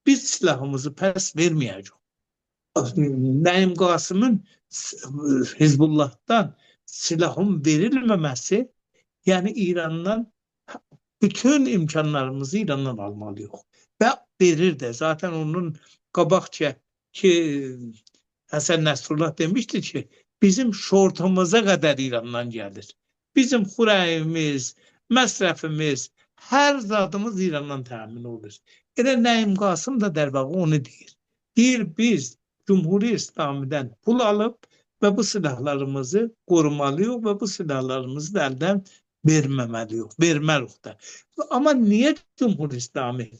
Speaker 2: Biz silahımızı pes vermeyeceğiz. Naim Kasım'ın Hizbullah'tan silahın verilmemesi, yani İran'dan bütün imkanlarımızı İran'dan almalıyıq. Və verir de. Zaten onun qabaqca ki Həsən Nəsrullah demişti ki, bizim şortumuza kadar İran'dan gelir. Bizim xurəyimiz, məsrəfimiz, hər zadımız İran'dan təmin olur. Elə Nəim Qasım da dərbağı onu deyir. Deyir biz Cumhuri İslami'den pul alıp ve bu silahlarımızı korumalıyıq ve bu silahlarımızı da elden verməməliyik, vermərik də. Ama niye Cumhur İslami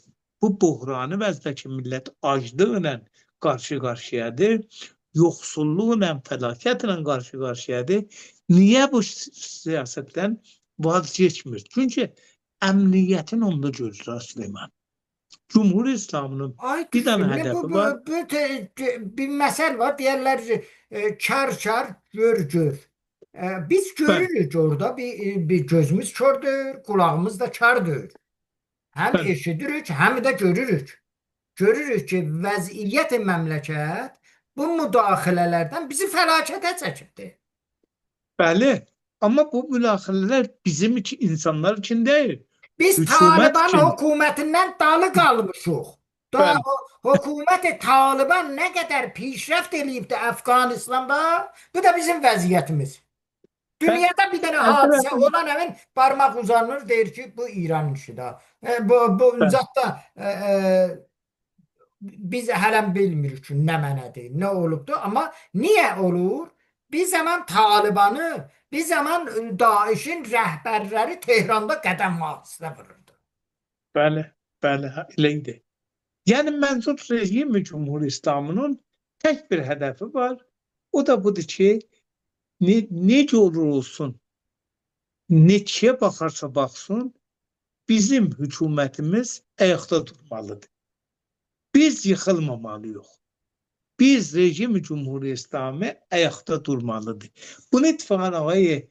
Speaker 2: bu buhranı vəzdəki millət aclıqla qarşı-qarşıyadır, yoxsulluqla, fəlakətlə qarşı-qarşıyadır? Niye bu siyasetten vazgeçmir? Çünkü emniyetin onda gözü Süleyman. Cumhur İslam'ın
Speaker 1: Ay
Speaker 2: bir tane
Speaker 1: şimdi
Speaker 2: hedefi var.
Speaker 1: bir mesel var. Diğerler çar çar gör gör. Biz
Speaker 2: Ben,
Speaker 1: görürüz orada bir gözümüz kördür, kulağımız da çardır. Hem
Speaker 2: ben,
Speaker 1: eşidirik hem de görürük. Görürük ki vəziyyət məmləkət bu müdaxilələrdən bizi fəlakətə çəkibdir.
Speaker 2: bəli. Ama bu mülahimeler bizim için, insanlar için değil.
Speaker 1: Biz
Speaker 2: Hükümet
Speaker 1: Taliban
Speaker 2: için.
Speaker 1: hökumətindən dalı qalmışıq. Da
Speaker 2: Ben,
Speaker 1: hökuməti Taliban nə qədər pişrəft eləyibdi Əfqanistanda, bu da bizim vəziyyətimiz.
Speaker 2: ben,
Speaker 1: Dünyada bir dənə hadisə
Speaker 2: ben,
Speaker 1: olan həmin barmaq uzanır, deyir ki, bu İran işidir. Bu
Speaker 2: ben,
Speaker 1: zətdə biz hələn bilmirik ki, nə mənədir, nə olubdur, amma niyə olur? Bir zaman Talibanı, bir zaman Daişin rəhbərləri Tehranda qədəm mühasirə vururdu.
Speaker 2: bəli, bəli, eləydi. Yəni mövcud rejimi Cumhur İslamının tek bir hedefi var. O da budur ki, necə olur olsun, neçəyə baxarsa baxsın, bizim hükümetimiz ayakta durmalıdır. Biz yıkılmamalıyıq. Biz rejimi Cumhuri İslami ayakta durmalıdır. Bunu ittifakın ağayı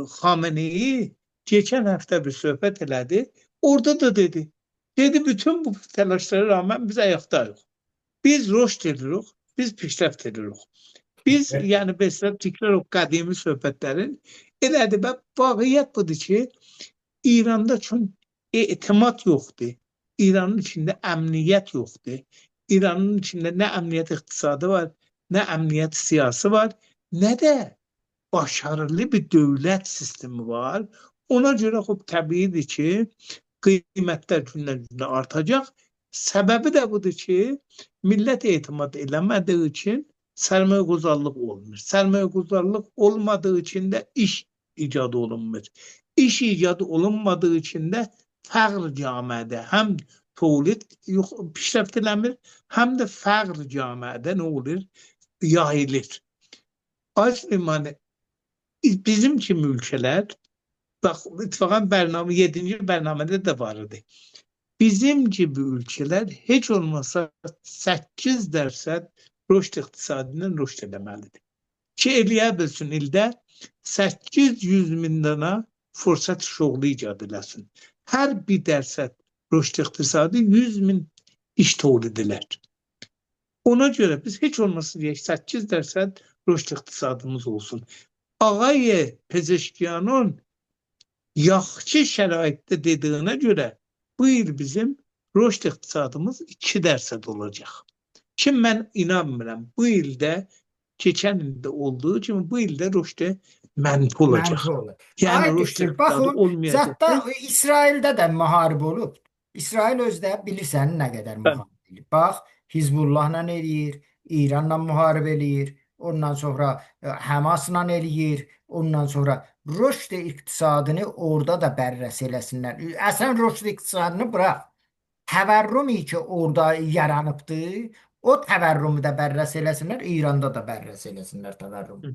Speaker 2: Xameneyi geçen hafta bir söhbət elədi. Orada da dedi. Dedi bütün bu telaşlara rağmen biz ayaktayıq. Biz rüşd edirik, biz pişrəft edirik. Biz yani mesela tekrar o kadimi söhbətlərin elədi və vaqiyyət budur ki, İranda çünkü etimat yoktu. İranın içinde emniyet yoktu. İranın içinde ne emniyet iktisadı var, ne emniyet siyasi var, ne de başarılı bir devlet sistemi var. Ona göre təbiidir ki, qiymətlər gündən-günə artacaq. Səbəbi də budur ki, millət etimad eləmədiyi üçün sərmayəguzarlıq olmur. Sərmayəguzarlıq olmadığı için de iş icadı olunmur. İş icadı olunmadığı için de fəqr camiədə həm tövlid pişrəft eləmir, həm də fəqr camiədə nə olur? Yayılır. Aslında bizim kimi ülkeler, bak ittifakın bernamı 7. bernamede de vardı. Bizim gibi ülkeler hiç olmasa 8% rüşd iqtisadindən rüşd eləməlidir. Ki eləyə bilsin ildə 800 min dana fürsət şoğlu icad eləsin. Hər bir dərsə rüşd iqtisadi 100 bin iş tövlid edilər. Ona göre biz hiç olmasa 8% rüşd iqtisadımız olsun. Ağay Pezeşkiyanın yaxşı şəraitdə dediyine göre bu yıl bizim rüşd iqtisadımız 2% olacak. Ki mən inanmıram. Bu ildə geçen ildə olduğu kimi bu ildə rüşd mənfi olacaq.
Speaker 1: Mənfi olur.
Speaker 2: Yəni
Speaker 1: Ay
Speaker 2: rüşd
Speaker 1: düşür,
Speaker 2: iqtisadı
Speaker 1: baxın,
Speaker 2: olmayacaq.
Speaker 1: zətdə İsraildə də müharibə olub. İsrail özdə bilirsən nə qədər müharibə eləyir. Bax, Hizbullahla eləyir, İranla müharibə eləyir, ondan sonra Həmasla eləyir, ondan sonra rüşd iqtisadını orada da bərrəs eləsinlər. Əslən rüşd iqtisadını bırax. Təvərrüm ki orada yaranıbdır, o təvərrümü də bərrəs eləsinlər, İranda da bərrəs eləsinlər təvərrümü.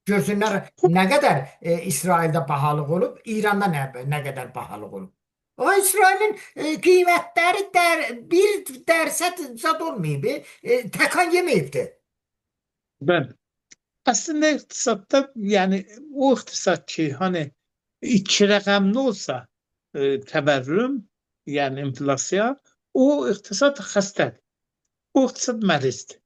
Speaker 1: Görsünlər nə qədər İsraildə bahalıq olub, İranda nə qədər bahalıq olub. O İsrailin qiymətləri 1% zad olmayıb, təkan yeməyibdir.
Speaker 2: Ben Aslında iktisatta yani o iktisat ki hani iki rakamlı olsa teberrüm yani enflasyon o iktisat hastadır. O iktisat mərizdir.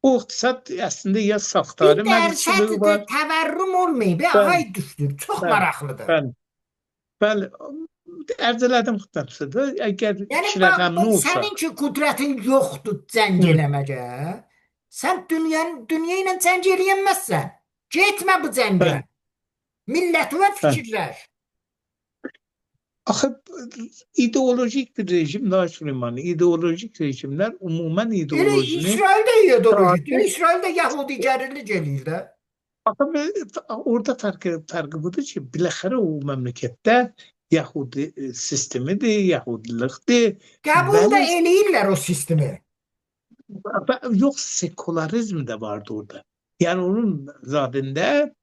Speaker 2: O iktisat aslında ya
Speaker 1: Bir
Speaker 2: saxtarı
Speaker 1: dərsə
Speaker 2: mərizçiliği var.
Speaker 1: təvərrüm olmayıb,
Speaker 2: Bəli,
Speaker 1: ay düşdür. Çox
Speaker 2: bəli,
Speaker 1: maraqlıdır.
Speaker 2: bəli, bəli. Ərz elədim xütbəmsədə, əgər
Speaker 1: Yəni
Speaker 2: iki rəqəmli olsa,
Speaker 1: sənin ki qüdrətin yoxdur cəng
Speaker 2: hı,
Speaker 1: eləməyə. Sən dünya ilə cəng eləyənməzsən. Getmə bu cəngə.
Speaker 2: bəli,
Speaker 1: Millətinə
Speaker 2: bəli.
Speaker 1: fikirləş.
Speaker 2: Axı ideolojik bir rejim daha Süleymanı, ideolojik rejimler umumen
Speaker 1: Elə
Speaker 2: ideolojini
Speaker 1: İsrail də ideolojidir.
Speaker 2: sadece
Speaker 1: İsrail də Yahudiçilik eləyir də.
Speaker 2: orada farkı budur ki bilahare o memlekette Yahudi sistemidir, Yahudiliktir.
Speaker 1: Qəbul da
Speaker 2: Bəli,
Speaker 1: eləyirlər o sistemi.
Speaker 2: yok sekülerizm de vardı orada. Yani onun zadinde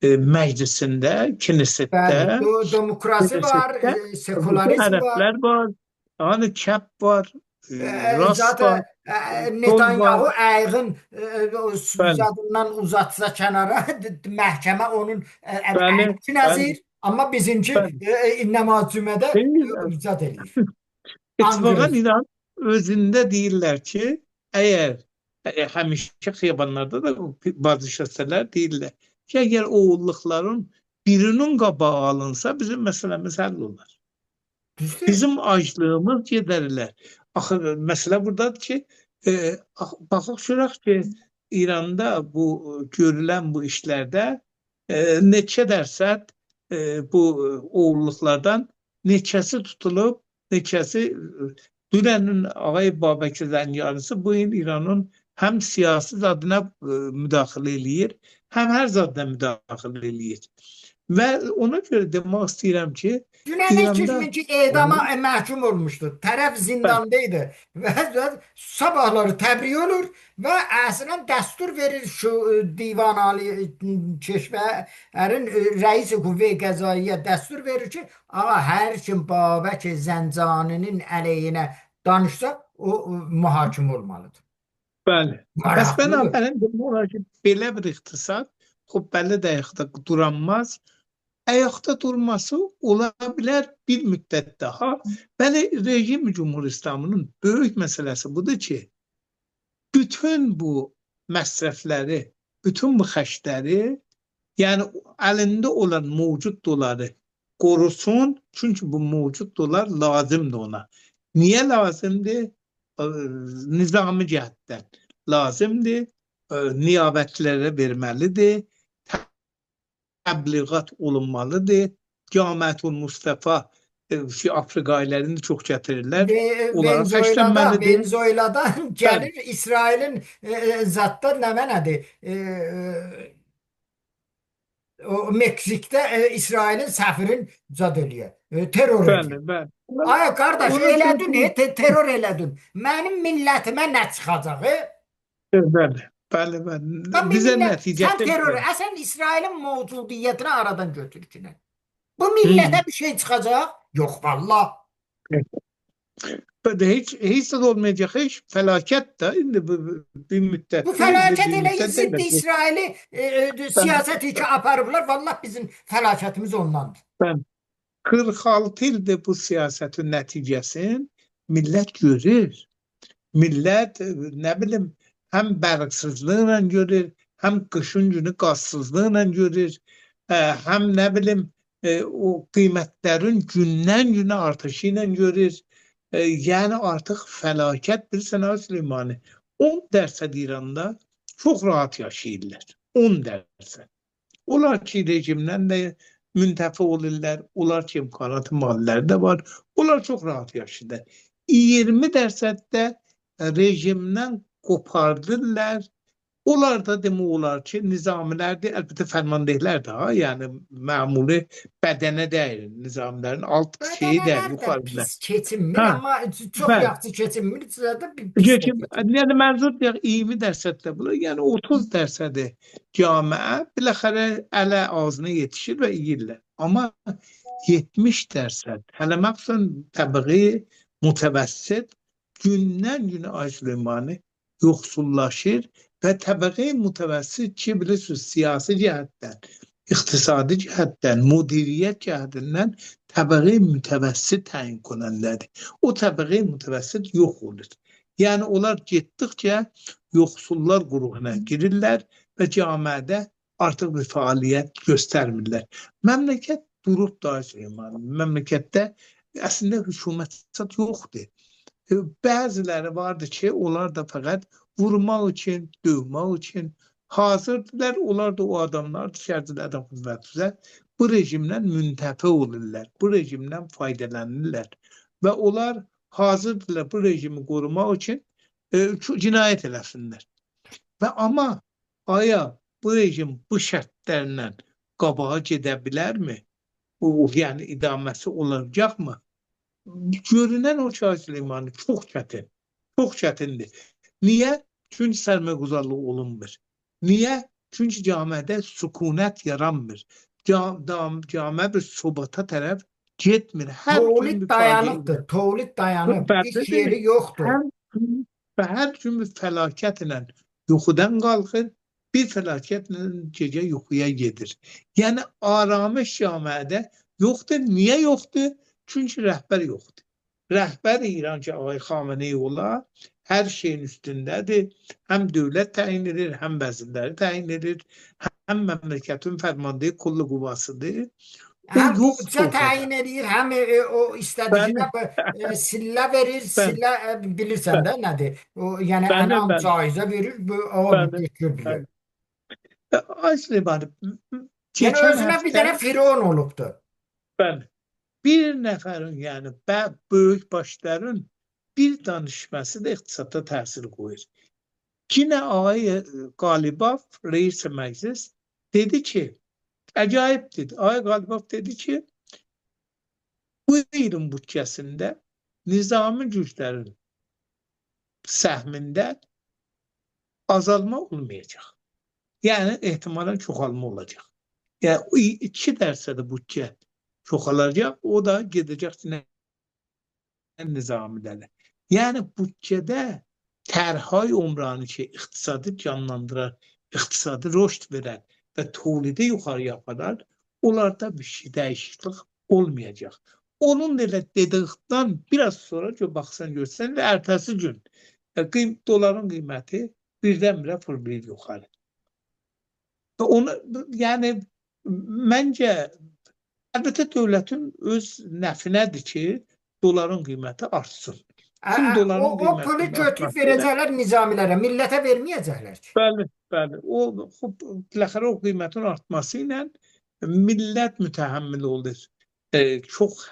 Speaker 2: meclisinde,
Speaker 1: Bəli,
Speaker 2: kinesette,
Speaker 1: demokrasi var,
Speaker 2: kinesette bütün
Speaker 1: sekülerizm var.
Speaker 2: Araplar var. Yani çap var, rast var,
Speaker 1: Zaten
Speaker 2: sol var.
Speaker 1: Netanyahu əyiğin
Speaker 2: Bəli,
Speaker 1: zadından uzatsa kənara məhkəmə onun
Speaker 2: bəli,
Speaker 1: əynini
Speaker 2: bəli,
Speaker 1: nəzir. Amma bizimki
Speaker 2: bəli.
Speaker 1: namazcümədə
Speaker 2: Deyirlər.
Speaker 1: zad eləyir.
Speaker 2: İttifaqan
Speaker 1: Anqırır.
Speaker 2: İran özündə deyirlər ki, əgər həmişə xiyabanlarda da bazı şəxslər deyirlər ki, əgər oğulluqların birinin qabağı alınsa bizim məsələmiz həll olar.
Speaker 1: Düzdür.
Speaker 2: Bizim aclığımız gedərlər. Axı məsələ burdadır ki, baxaq görək ki, İranda bu görülən bu işlərdə neçə dərsət bu oğulluqlardan neçəsi tutulub, neçəsi dünənin Ağay Babəkir Zəngiyanısı bu il İranın həm siyasi zadına müdaxilə eləyir, həm hər zadına müdaxilə eləyir. Və ona görə demək istəyirəm ki,
Speaker 1: Dünən
Speaker 2: İranda
Speaker 1: ki edama məhkum olmuşdu. Tərəf zindandaydı və sabahları təbriğ olur və əslən dəstur verir şu divan ali keşmərin rəisi qüvvə qəzaiyə dəstur verir ki, ağa hər kim Babək Zəncaninin əleyhinə danışsa o mühakimə olmalıdır.
Speaker 2: bəli. Bəs
Speaker 1: Maraqlıdır.
Speaker 2: bənabərin demək olar ki, belə bir iqtisad xub bəli də ayaqda duranmaz. Ayakta durması olabilir bir müddet daha. Bəli, rejim Cumhur İslamının böyük meselesi budur ki, bütün bu məsrəfləri, bütün bu xərcləri, yəni əlində olan mevcut doları qorusun, çünki bu mevcut dolar lazımdır ona. Niye lazımdır? Nizami cəhətdən lazımdır, niyabətlərə verməlidir, təbliğat olunmalıdır. Camiətül Mustafa Afrika ailələrini çox gətirirlər. Onlara xərclənməlidir.
Speaker 1: Venezuela'dan gəlir İsrailin zatda nədir? O Meksikdə İsrailin səfirin zad eləyir. Terror eləyir.
Speaker 2: Bəli.
Speaker 1: Ay qardaş, elədin, terror elədin. Mənim millətimə nə çıxacaq?
Speaker 2: Bəli. Bəli. Bizə nəticə.
Speaker 1: Sən terror, əsən İsrailin mövcudiyyətini aradan götürkünə. Bu millətə bir şey çıxacaq? Yox, valla.
Speaker 2: Heç də olmayacaq, heç fəlakət də indi bir müddət.
Speaker 1: Bu fəlakət elə ziddi İsraili siyasət iki aparıblar. Valla bizim fəlakətimiz ondandır.
Speaker 2: 46 ildir bu siyasetin nəticəsini millət görür. Millət, nə bilim, həm bərqsizliklə görür, həm qışın günü qazsızlıqla görür, həm nə bilim, o qiymətlərin gündən günə artışı ilə görür. Yəni artıq fəlakət bir sənə Süleymanı. 10% İranda çox rahat yaşayırlar. 10%. Onlar ki rejimdən də müntəfi olurlar, onlar ki imkanatı malları da var, onlar çox rahat yaşayırlar. 20% də rejimdən qopardırlar. Onlar da demək olar ki, nizamilərdir, əlbəttə fərmandehlər də, yəni məmuli bədənə deyil, nizamilərin alt şeyi deyil, yuxarıda.
Speaker 1: Pis keçinmir, amma çox yaxşı keçinmir, da pis keçinmir.
Speaker 2: Yəni mənzur deyək, 20% də bunlar, yəni 30% camiə biləxərə ələ ağzına yetişir və yeyirlər. Amma 70% hələ məxsən təbii, mütəvəssit, gündən günə aclığmanı yoxsullaşır və təbəqə mütəvəssit ki, bilirsiniz, siyasi cəhətdən, iqtisadi cəhətdən, müdiriyyət cəhətindən təbəqə mütəvəssit təyin konanlardır. O təbəqə mütəvəssit yox olur. Yəni onlar getdikcə yoxsullar qruhuna girirlər və cəmiyyətdə artıq bir fəaliyyət göstərmirlər. Məmləkət durub da Süleyman, məmləkətdə əslində hökumət yoxdur. Bəziləri vardı ki, onlar da fəqət vurmaq üçün, dövmək üçün hazırdılar. Onlar da o adamlar düşərdilərdən qüvvətizə bu rejimdən müntəfə olurlar, bu rejimdən faydalanırlar və onlar hazırdılar bu rejimi qorumaq üçün cinayət eləsinlər. Və amma aya bu rejim bu şərtlərlə qabağa gedə bilərmi? Yəni idaməsi olacaqmı? Görünən o ki, Süleyman, çox çətin, çox çətindir. Niyə? Çünki sərməquzarlıq olunmur. Niyə? Çünki camiyyədə sükunət yaranmır. Camiyyə bir sobata tərəf getmir.
Speaker 1: Tövlid dayanıqdır, tövlid dayanıb, iş yeri yoxdur.
Speaker 2: Və hər gün bir fəlakətlə yuxudan qalxır, bir fəlakətlə gecə yuxuya gedir. Yəni aramış camiyyədə yoxdur. Niyə yoxdur? Çünki rəhbər yoxdur. Rəhbər İran ki, Ağay Xameneyi ola, hər şeyin üstündədir. Həm dövlət təyin edir, həm vəzirləri təyin edir, həm məmləkətin fərmandeyi qullu quvvasıdır.
Speaker 1: Həm büdcə təyin edir, həm o istədiyinə sillə verir, sillə bilirsən də nədir? Yəni ənam caizə verir, o götürür.
Speaker 2: Aslında
Speaker 1: yəni özünə bir dənə firon olubdur.
Speaker 2: Bəli. Bir nəfərin, yəni böyük başların bir danışması da iqtisada təsir qoyur. Yine Ağay Qalibov, reis-i məclis dedi ki, acayip dedi. Ağay Qalibov dedi ki, bu ilin bütçəsində nizami güclərin səhmində azalma olmayacaq. Yəni ehtimalən çoxalma olacaq. Yəni 2% bütçə çoxalacaq, o da gedəcək nizamilərə. Yəni bütçədə tərhay umranı ki, iqtisadı canlandırar, iqtisadı rüşd verər və tövlidi yuxarı aparar, onlarda bir şey dəyişiklik olmayacaq. Onun elə dedikdən biraz sonra ki, baxsan görsən və ertəsi gün doların qiyməti birdən-birə fırlayır yuxarı. Və onu, yəni məncə əlbəttə dövlətin öz nəfinədir ki, doların qiyməti artsın.
Speaker 1: O pulu götürüb verəcəklər nizamilərə, millətə verməyəcəklər ki.
Speaker 2: Bəli, bəli. Biləxərə o qiymətin artması ilə millət mütəhəmmil olur. Çox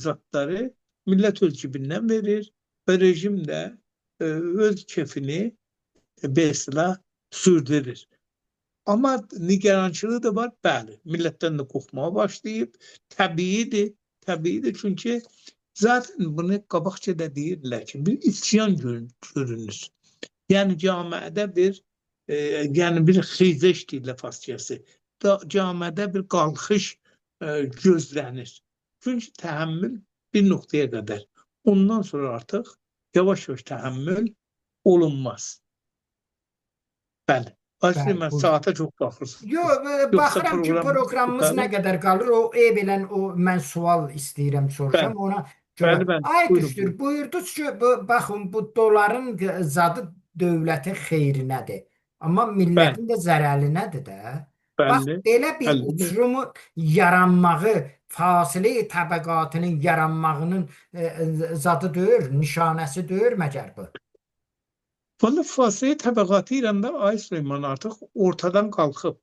Speaker 2: zatları millət öz cibindən verir və rejim də öz kefini beslə sürdürür. Amma nigarançılığı da var, bəli. Millətdən də qorxmağa başlayıb. Təbiidir, təbiidir. Çünki zaten bunu qabaqca da deyirlər ki, bir isyan görünür. Yəni camiədə bir xeyzəş deyirlər farsçası. Camiədə bir qalxış gözlənir. Çünki təhəmmül bir nöqtəyə qədər. Ondan sonra artıq yavaş-yavaş təhəmmül olunmaz. Bəli. Aslında mən saata çox baxırsın.
Speaker 1: Yox, baxıram ki, proqramımız nə qədər qalır, belən mən sual istəyirəm soruşam, ona görə. Ay düşdür, buyurdunuz ki, baxın, bu doların zadı dövlətin xeyrinədir. Amma millətin də zərərinədir də. Bax, belə bir uçurumu yaranmağı, fasilə təbəqatının yaranmağının zadı deyir, nişanəsi deyir məgər bu?
Speaker 2: Vallahi fasilə təbəqatı İranda Ay Süleyman artıq ortadan qalxıb.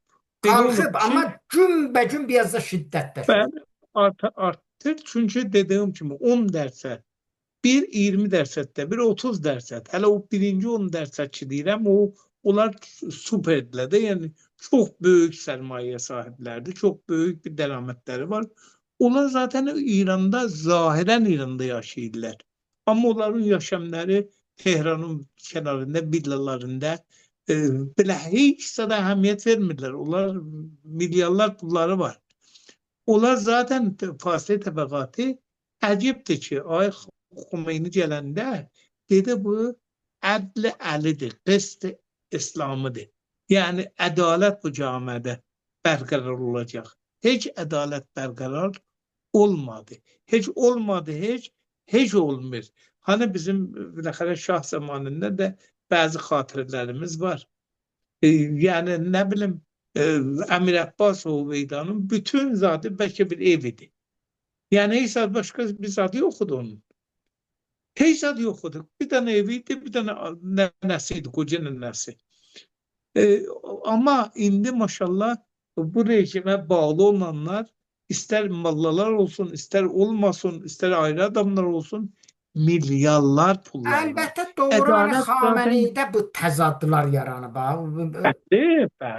Speaker 1: Qalxıb, amma günbəgün biraz da şiddətləşir.
Speaker 2: Bəli, artır. Çünki dediyim kimi 10%, bir 20%də, bir 30%. Hələ o birinci 10% ki deyirəm, onlar superdirlər də, yəni çox böyük sərmayə sahiblərdir, çox böyük bir dəramətləri var. Onlar zaten İranda, zahirən İranda yaşayırlar. Amma onların yaşamları Tehranın kənarında, villalarında belə heç də əhəmiyyət vermirlər. Onlar milyarlar pulları var. Onlar zaten fasilə təbəqatı əcibdir ki, Ay Xomeyni gələndə dedi bu ədl əlidir, qist İslamıdır. Yəni ədalət bu camiədə bərqərar olacaq. Heç ədalət bərqərar olmadı. Heç olmadı, heç olmur. Hani bizim biləxərə şah zamanında da bəzi xatirələrimiz var. Yəni nə bilim Əmir Abbas Hüveydanın bütün zadı bəlkə bir evidir. Yəni heç zad başqa bir zadı yox idi onun. Heç zad yox idi. Bir dənə eviydi, bir dənə nənəsi idi, qoca nənəsi. Amma indi maşallah bu rejimə bağlı olanlar ister mallalar olsun, ister olmasın, ister ayrı adamlar olsun, milyarlar pullar var.
Speaker 1: Əlbəttə doğru, hani
Speaker 2: Ədalət zaten
Speaker 1: Xameneidə bu təzadlar yaranıb.
Speaker 2: bəli,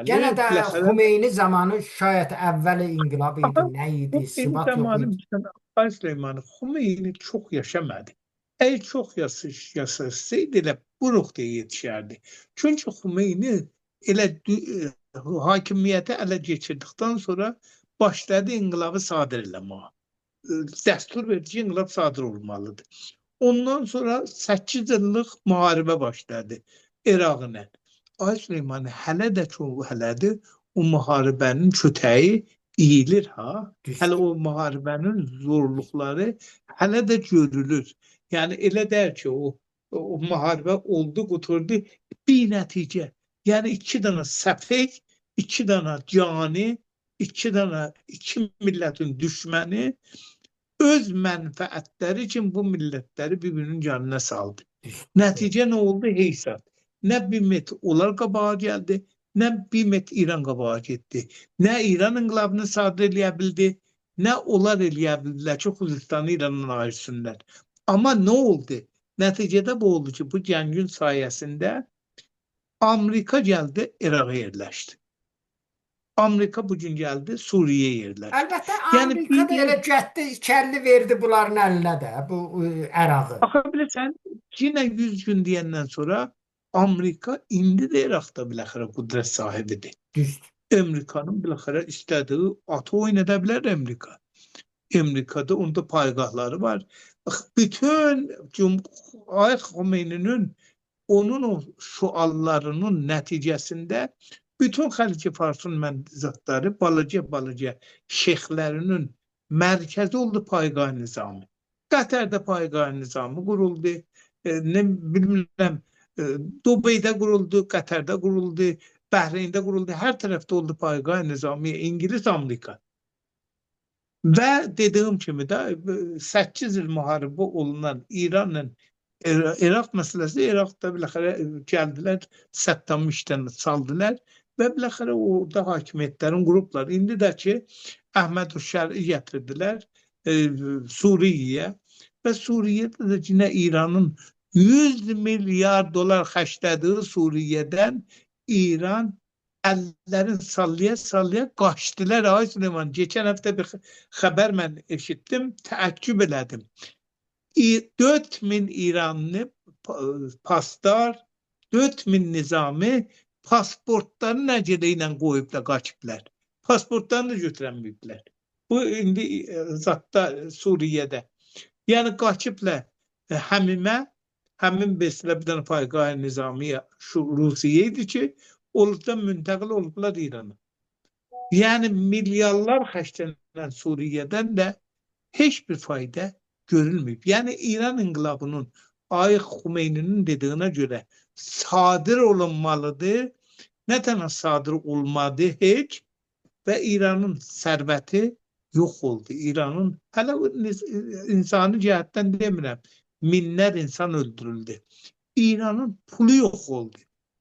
Speaker 1: Yenə də
Speaker 2: biləxərə
Speaker 1: Xomeyni zamanı şayət əvvəl inqilab idi, nə idi,
Speaker 2: Xomeyni
Speaker 1: sibat yox
Speaker 2: zamanı
Speaker 1: idi.
Speaker 2: bizden Abbas Süleymanı Xomeyni çok yaşamadı. Eğer çok yaşasaydı elə bu noktaya yetişerdi. Çünkü Xomeyni elə hakimiyyəti ələ geçirdikten sonra başladı inqilabı sadır eləməyə. Dəstur verdi ki, inqilab sadır olmalıdır. Ondan sonra 8 yıllık müharibə başladı İraqla. Ay Süleyman, hələ də çox hələdir o müharibənin kötəyi iyilir ha. Hələ o müharibənin zorluqları hələ də görülür. Yəni elə deyir ki, o müharibə oldu, quturdu, bir nəticə. Yəni iki dənə səfək, iki dənə cani, iki millətin düşməni öz mənfəətləri için bu millətləri birbirinin canına saldı. Nəticə nə oldu? Heysat. Nə bir met onlar qabağa gəldi, nə bir met İran qabağa getdi. Nə İran inqilabını sadır eləyə bildi, nə onlar eləyə bildilər ki, Xuzistanı İrandan ayırsınlar. Amma nə oldu? Nəticədə bu oldu ki, bu gəngün sayəsində Amerika gəldi, İraqa yerləşdi. Amerika bugün gəldi, Suriye'yə yerləşdi.
Speaker 1: Əlbəttə
Speaker 2: Yəni
Speaker 1: Amerika da elə getdi, kəlli verdi bunların əlinə də bu Ərağı.
Speaker 2: Baxa bilirsən, yenə 100 gün deyəndən sonra Amerika indi də İraqda biləxərə qüdrət sahibidir.
Speaker 1: Düzdür.
Speaker 2: Amerikanın biləxərə istədiyi atı oynada bilər Amerika. Amerikada onda paygahları var. Bütün Ayət Xomeyninin onun o şuallarının nəticəsində bütün Xəlq-i Farsın məmləkətləri balaca şeyxlərinin mərkəzi oldu paygah nizamı. Qətərdə paygah nizamı quruldu. Ne bilmirəm, Dubeydə quruldu, Qətərdə quruldu, Bəhreyndə quruldu. Hər tərəfdə oldu paygah nizamı, İngiliz, Amerika. Və dediyim kimi də 8 il müharibə olunan İranla İraq məsələsi, İraqda biləxərə gəldilər, Səddamı işdən saldılar və biləxərə orada hakimiyyətlərin qrupları. İndi də ki, Əhməd Şəri gətirdilər Suriye'yə və Suriye'də də yine İranın 100 milyar dolar xərclədiyi Suriye'dən İran əllərin sallaya qaçdılar. Ay Süleyman, geçen hafta bir xəbər mən eşitdim, təəccüb elədim. 4000 İranlı pasdar, 4000 nizami pasportlarını nəcədə ilə qoyub da qaçıblar. Pasportlarını da götürənməyiblər. Bu indi zatda Suriye'də. Yəni qaçıblar həmin beslə bir dənə paygah nizamiyə şu Rusiya idi ki, olubdan müntəqil olublar İran'a. Yəni milyarlar xərclənən Suriye'dən də heç bir fayda görülməyib. Yəni İran inqilabının Ayət Xomeyninin dediyinə görə sadır olunmalıdır. Nə tənə sadır olmadı heç və İranın sərvəti yox oldu. İranın hələ insani cəhətdən demirəm, minlər insan öldürüldü. İranın pulu yox oldu.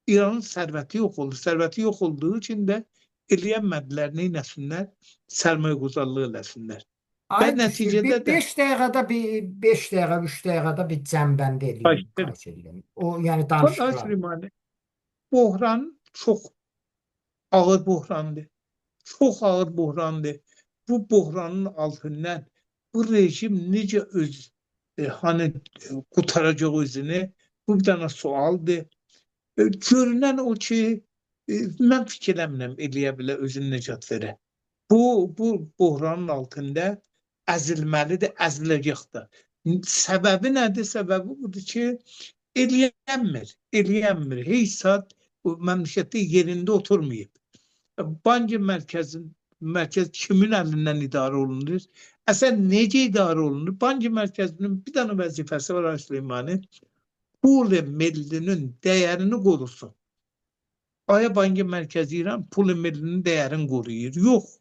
Speaker 2: İranın sərvəti yox oldu. Sərvəti yox olduğu üçün də eləyənmədilər, neynəsinlər? Sərmayəgüzarlıq eləsinlər. Və nəticədə də
Speaker 1: 5 dəqiqədə bir 5 dəqiqə, 3 dəqiqədə bir cəmbəndə eləyim. O yəni danışıqlar.
Speaker 2: Buhran çox ağır buhrandır. Çox ağır buhrandır. Bu buhranın altından bu rejim necə öz hani qutaracaq özünü? Bu bir dənə sualdır. Görünən o ki, mən fikirləmirəm eləyə bilər özünü necat verə. Bu buhranın altında əzilməlidir, əziləcəkdir. Səbəbi nədir? Səbəbi budur ki, eləyənmir. Heç saat bu məmləkətdə yerində oturmayıb. Banki mərkəz kimin əlindən idarə olunur? Əsən necə idarə olunur? Banki mərkəzinin bir dənə vəzifəsi var Süleymanı. Pul millinin dəyərini qorusun. Aya Banki Mərkəzi İran pul millinin dəyərini qoruyur. Yox.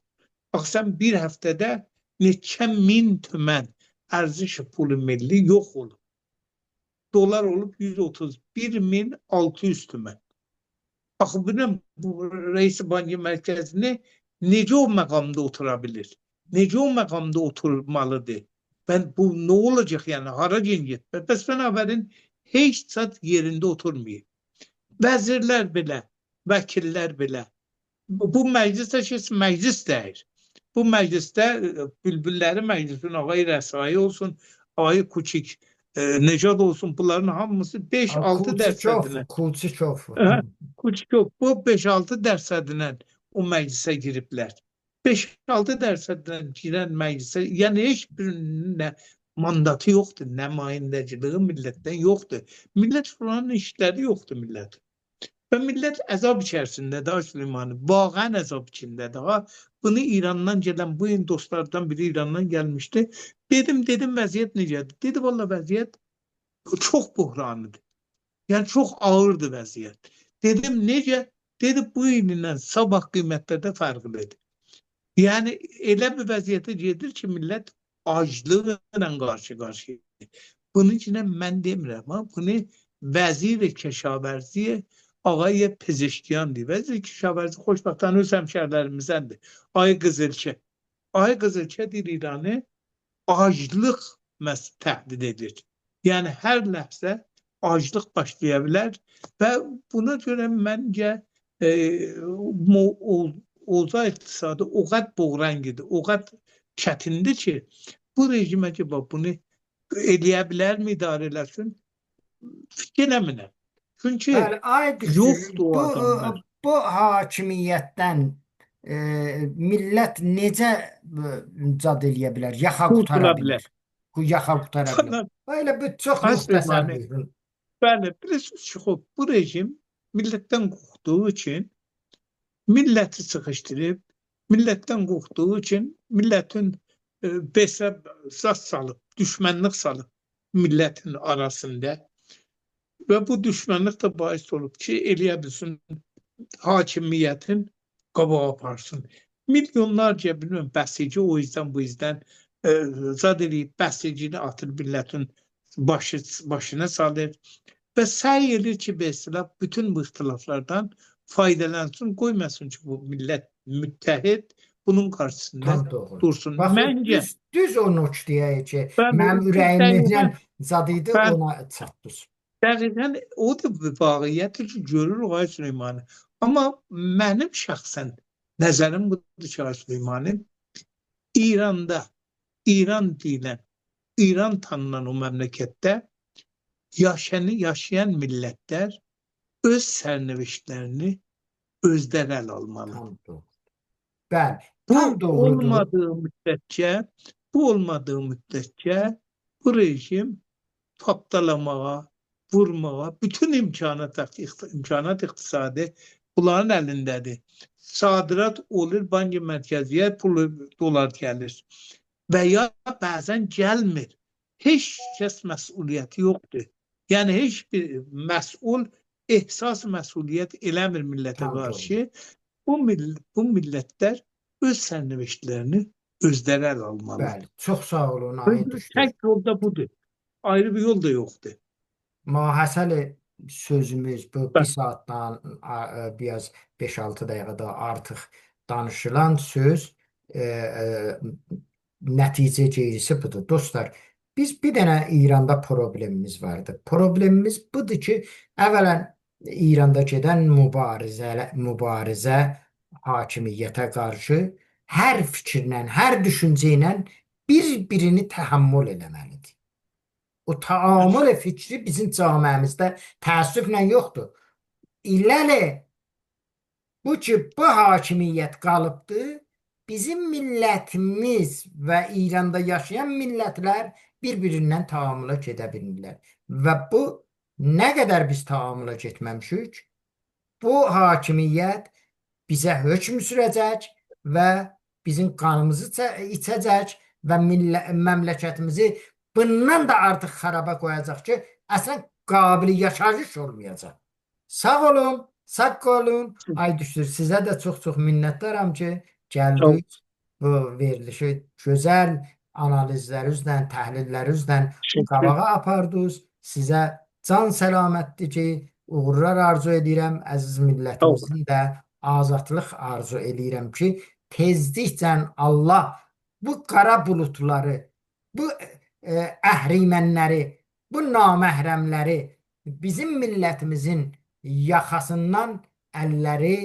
Speaker 2: Bax sən bir həftədə neçə min tümən ərziş pul milli yox olub. Dolar olub 131.600 tümən. Axı bilirəm, bu Reis Banki Mərkəzini necə o məqamda otura bilir? Necə o məqamda oturmalıdır? Bu nə olacaq yəni? Hara gedəcək? Bəs bənabərin heç saat yerində oturmayıb. Vəzirlər belə, vəkillər belə. Bu məclisdə məclis deyir. Bu məclisdə bülbülləri məclisin ağay Rəsai olsun, ağay Kuçik, Necad olsun, bunların hamısı 5-6 dərsədinə.
Speaker 1: Kulçikov.
Speaker 2: Kuçikov bu 5-6 dərsədinə o məclisə giriblər. 5-6 dərsədinə girən məclisə, yəni heç birinin nə mandatı yoxdur, nümayəndəciliyi millətdən yoxdur. Millət şuranın işləri yoxdur millət. Və millət əzab içərisindədir Süleymanı. Vaqən əzab içindədir. Bunu İrandan gələn, bu gün dostlardan biri İrandan gəlmişdi. Dedim vəziyyət necədir? Dedi valla vəziyyət çox buhranıdır. Yəni çox ağırdır vəziyyət. Dedim necə? Dedi bu ilindən sabah qiymətlərdə fərqlidir. Yəni elə bir vəziyyətə gedir ki, millət aclıqla qarşı-qarşıyadır. Bunun üçün mən demirəm, bunu vəzir-i Keşavərziyə Ağay Pezeşkiyandır. Vəzir Keşavərzi xoşbəxtانه öz həmşərlərimizdəndir. Ay Qızılçə. Ay Qızılçə deyir İranı aclıq təhdid edir. Yəni hər ləhzə aclıq başlaya bilər və buna görə məncə Oza iqtisadı o qədər boğrangidir, o qədər çətindir ki, bu rejim acaba bunu eləyə bilərmi, idarə eləsin? Fikir eləmirəm. Çünki yoxdur o adamlar.
Speaker 1: Bu hakimiyyətdən millət necə cad eləyə bilər, yaxa qutara bilər? Yaxa qutara bilər. Böyle bir çox müxtəsər buyurun.
Speaker 2: Bəli, bilirsiniz ki, bu rejim millətdən qorxduğu üçün milləti sıxışdırıb, millətdən qorxduğu üçün millətin zat salıb, düşmənlik salıb millətin arasında və bu düşmənlik də bahis olub ki, eləyə bilsin hakimiyyətin qabağa aparsın. Milyonlarca bilmem bəsici o yüzden bu yüzden zad eləyib bəsicini atır millətin başına salır və səy edir ki, mesela bütün bu ixtilaflardan faydalansın, qoymasın ki, bu millət müttəhid bunun qarşısında dursun.
Speaker 1: Məncə düz o nöqtəyə ki, mənim ürəyimdən zad idi, ona çatdınız.
Speaker 2: Dəqiqən o da bir vaqiyyətdir ki, görür Ağay Süleymanı. Amma mənim şəxsən nəzərim budur ki, Ağay Süleymanı, İranda, İran deyilən, İran tanınan o məmləkətdə yaşayan millətlər öz sərnəvişlərini özləri əl almalıdır.
Speaker 1: Bəli,
Speaker 2: bu olmadığı müddətcə bu rejim tapdalamağa, vurmağa, bütün imkanat iqtisadi bunların əlindədir. Sadirat olur, banki mərkəziyə pulu dolar gəlir və ya bəzən gəlmir. Heç kəs məsuliyyəti yoxdur. Yəni heç bir məsul ehsas məsuliyyət eləmir millətə qarşı. Bu millətlər öz sərnəvişlərini özləri əl almalıdır.
Speaker 1: Bəli, çox sağ olun.
Speaker 2: Tək yolda budur. Ayrı bir yol da yoxdur.
Speaker 1: Mühasəli sözümüz bu bir saatdan biraz 5-6 dəqiqədə artıq danışılan söz nəticə gerisi budur. Dostlar, biz bir dənə İranda problemimiz vardı. Problemimiz budur ki, əvvələn İranda gedən mübarizə hakimiyyətə qarşı hər fikirlə, hər düşüncə ilə bir-birini təhəmmül eləməlidir. O təamül fikri bizim camiəmizdə təəssüflə yoxdur. İlləli bu ki, bu hakimiyyət qalıbdır, bizim millətimiz və İranda yaşayan millətlər bir-birindən təamülə gedə bilirlər. Və bu Nə qədər biz tahammülə getməmişik, bu hakimiyyət bizə hökm sürəcək və bizim qanımızı içəcək və məmləkətimizi bundan da artıq xaraba qoyacaq ki, əslən qabili yaşayış olmayacaq. Sağ olun, sağ olun. Ay düşür. Sizə də çox-çox minnətdaram ki,
Speaker 2: Çok
Speaker 1: gəldik bu verilişi gözəl analizlərinizlə, təhlillərinizlə
Speaker 2: teşekkür,
Speaker 1: qabağa apardınız. Sizə can səlamətdir ki, uğurlar arzu edirəm. Əziz
Speaker 2: çok
Speaker 1: millətimizin də azadlıq arzu edirəm ki, tezliklə Allah bu qara buludları, bu əhrimənləri, bu naməhrəmləri bizim millətimizin yaxasından əlləri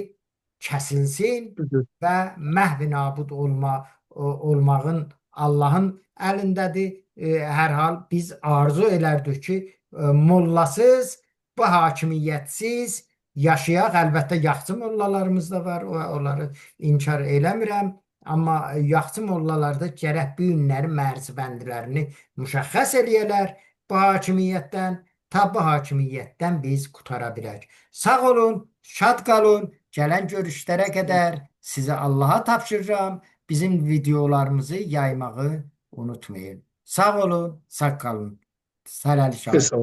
Speaker 1: kəsilsin
Speaker 2: şükür.
Speaker 1: və məhv nabud olmağın Allahın əlindədir. Hər hal biz arzu elərdik ki, mollasız, bu hakimiyyətsiz yaşayaq. Əlbəttə yaxçı mollalarımız da var, onları inkar eləmirəm. Amma yaxçı mollalarda gərək bu günləri mərzbəndlərini müşəxəs eləyələr bu hakimiyyətdən. Ta bu hakimiyyətdən biz qutara bilək. Sağ olun, şad qalın. Gələn görüşlərə qədər sizə Allaha tapşırıram. Bizim videolarımızı yaymağı unutmayın. Sağ olun, sağ qalın. Hələlik.
Speaker 2: Kısa.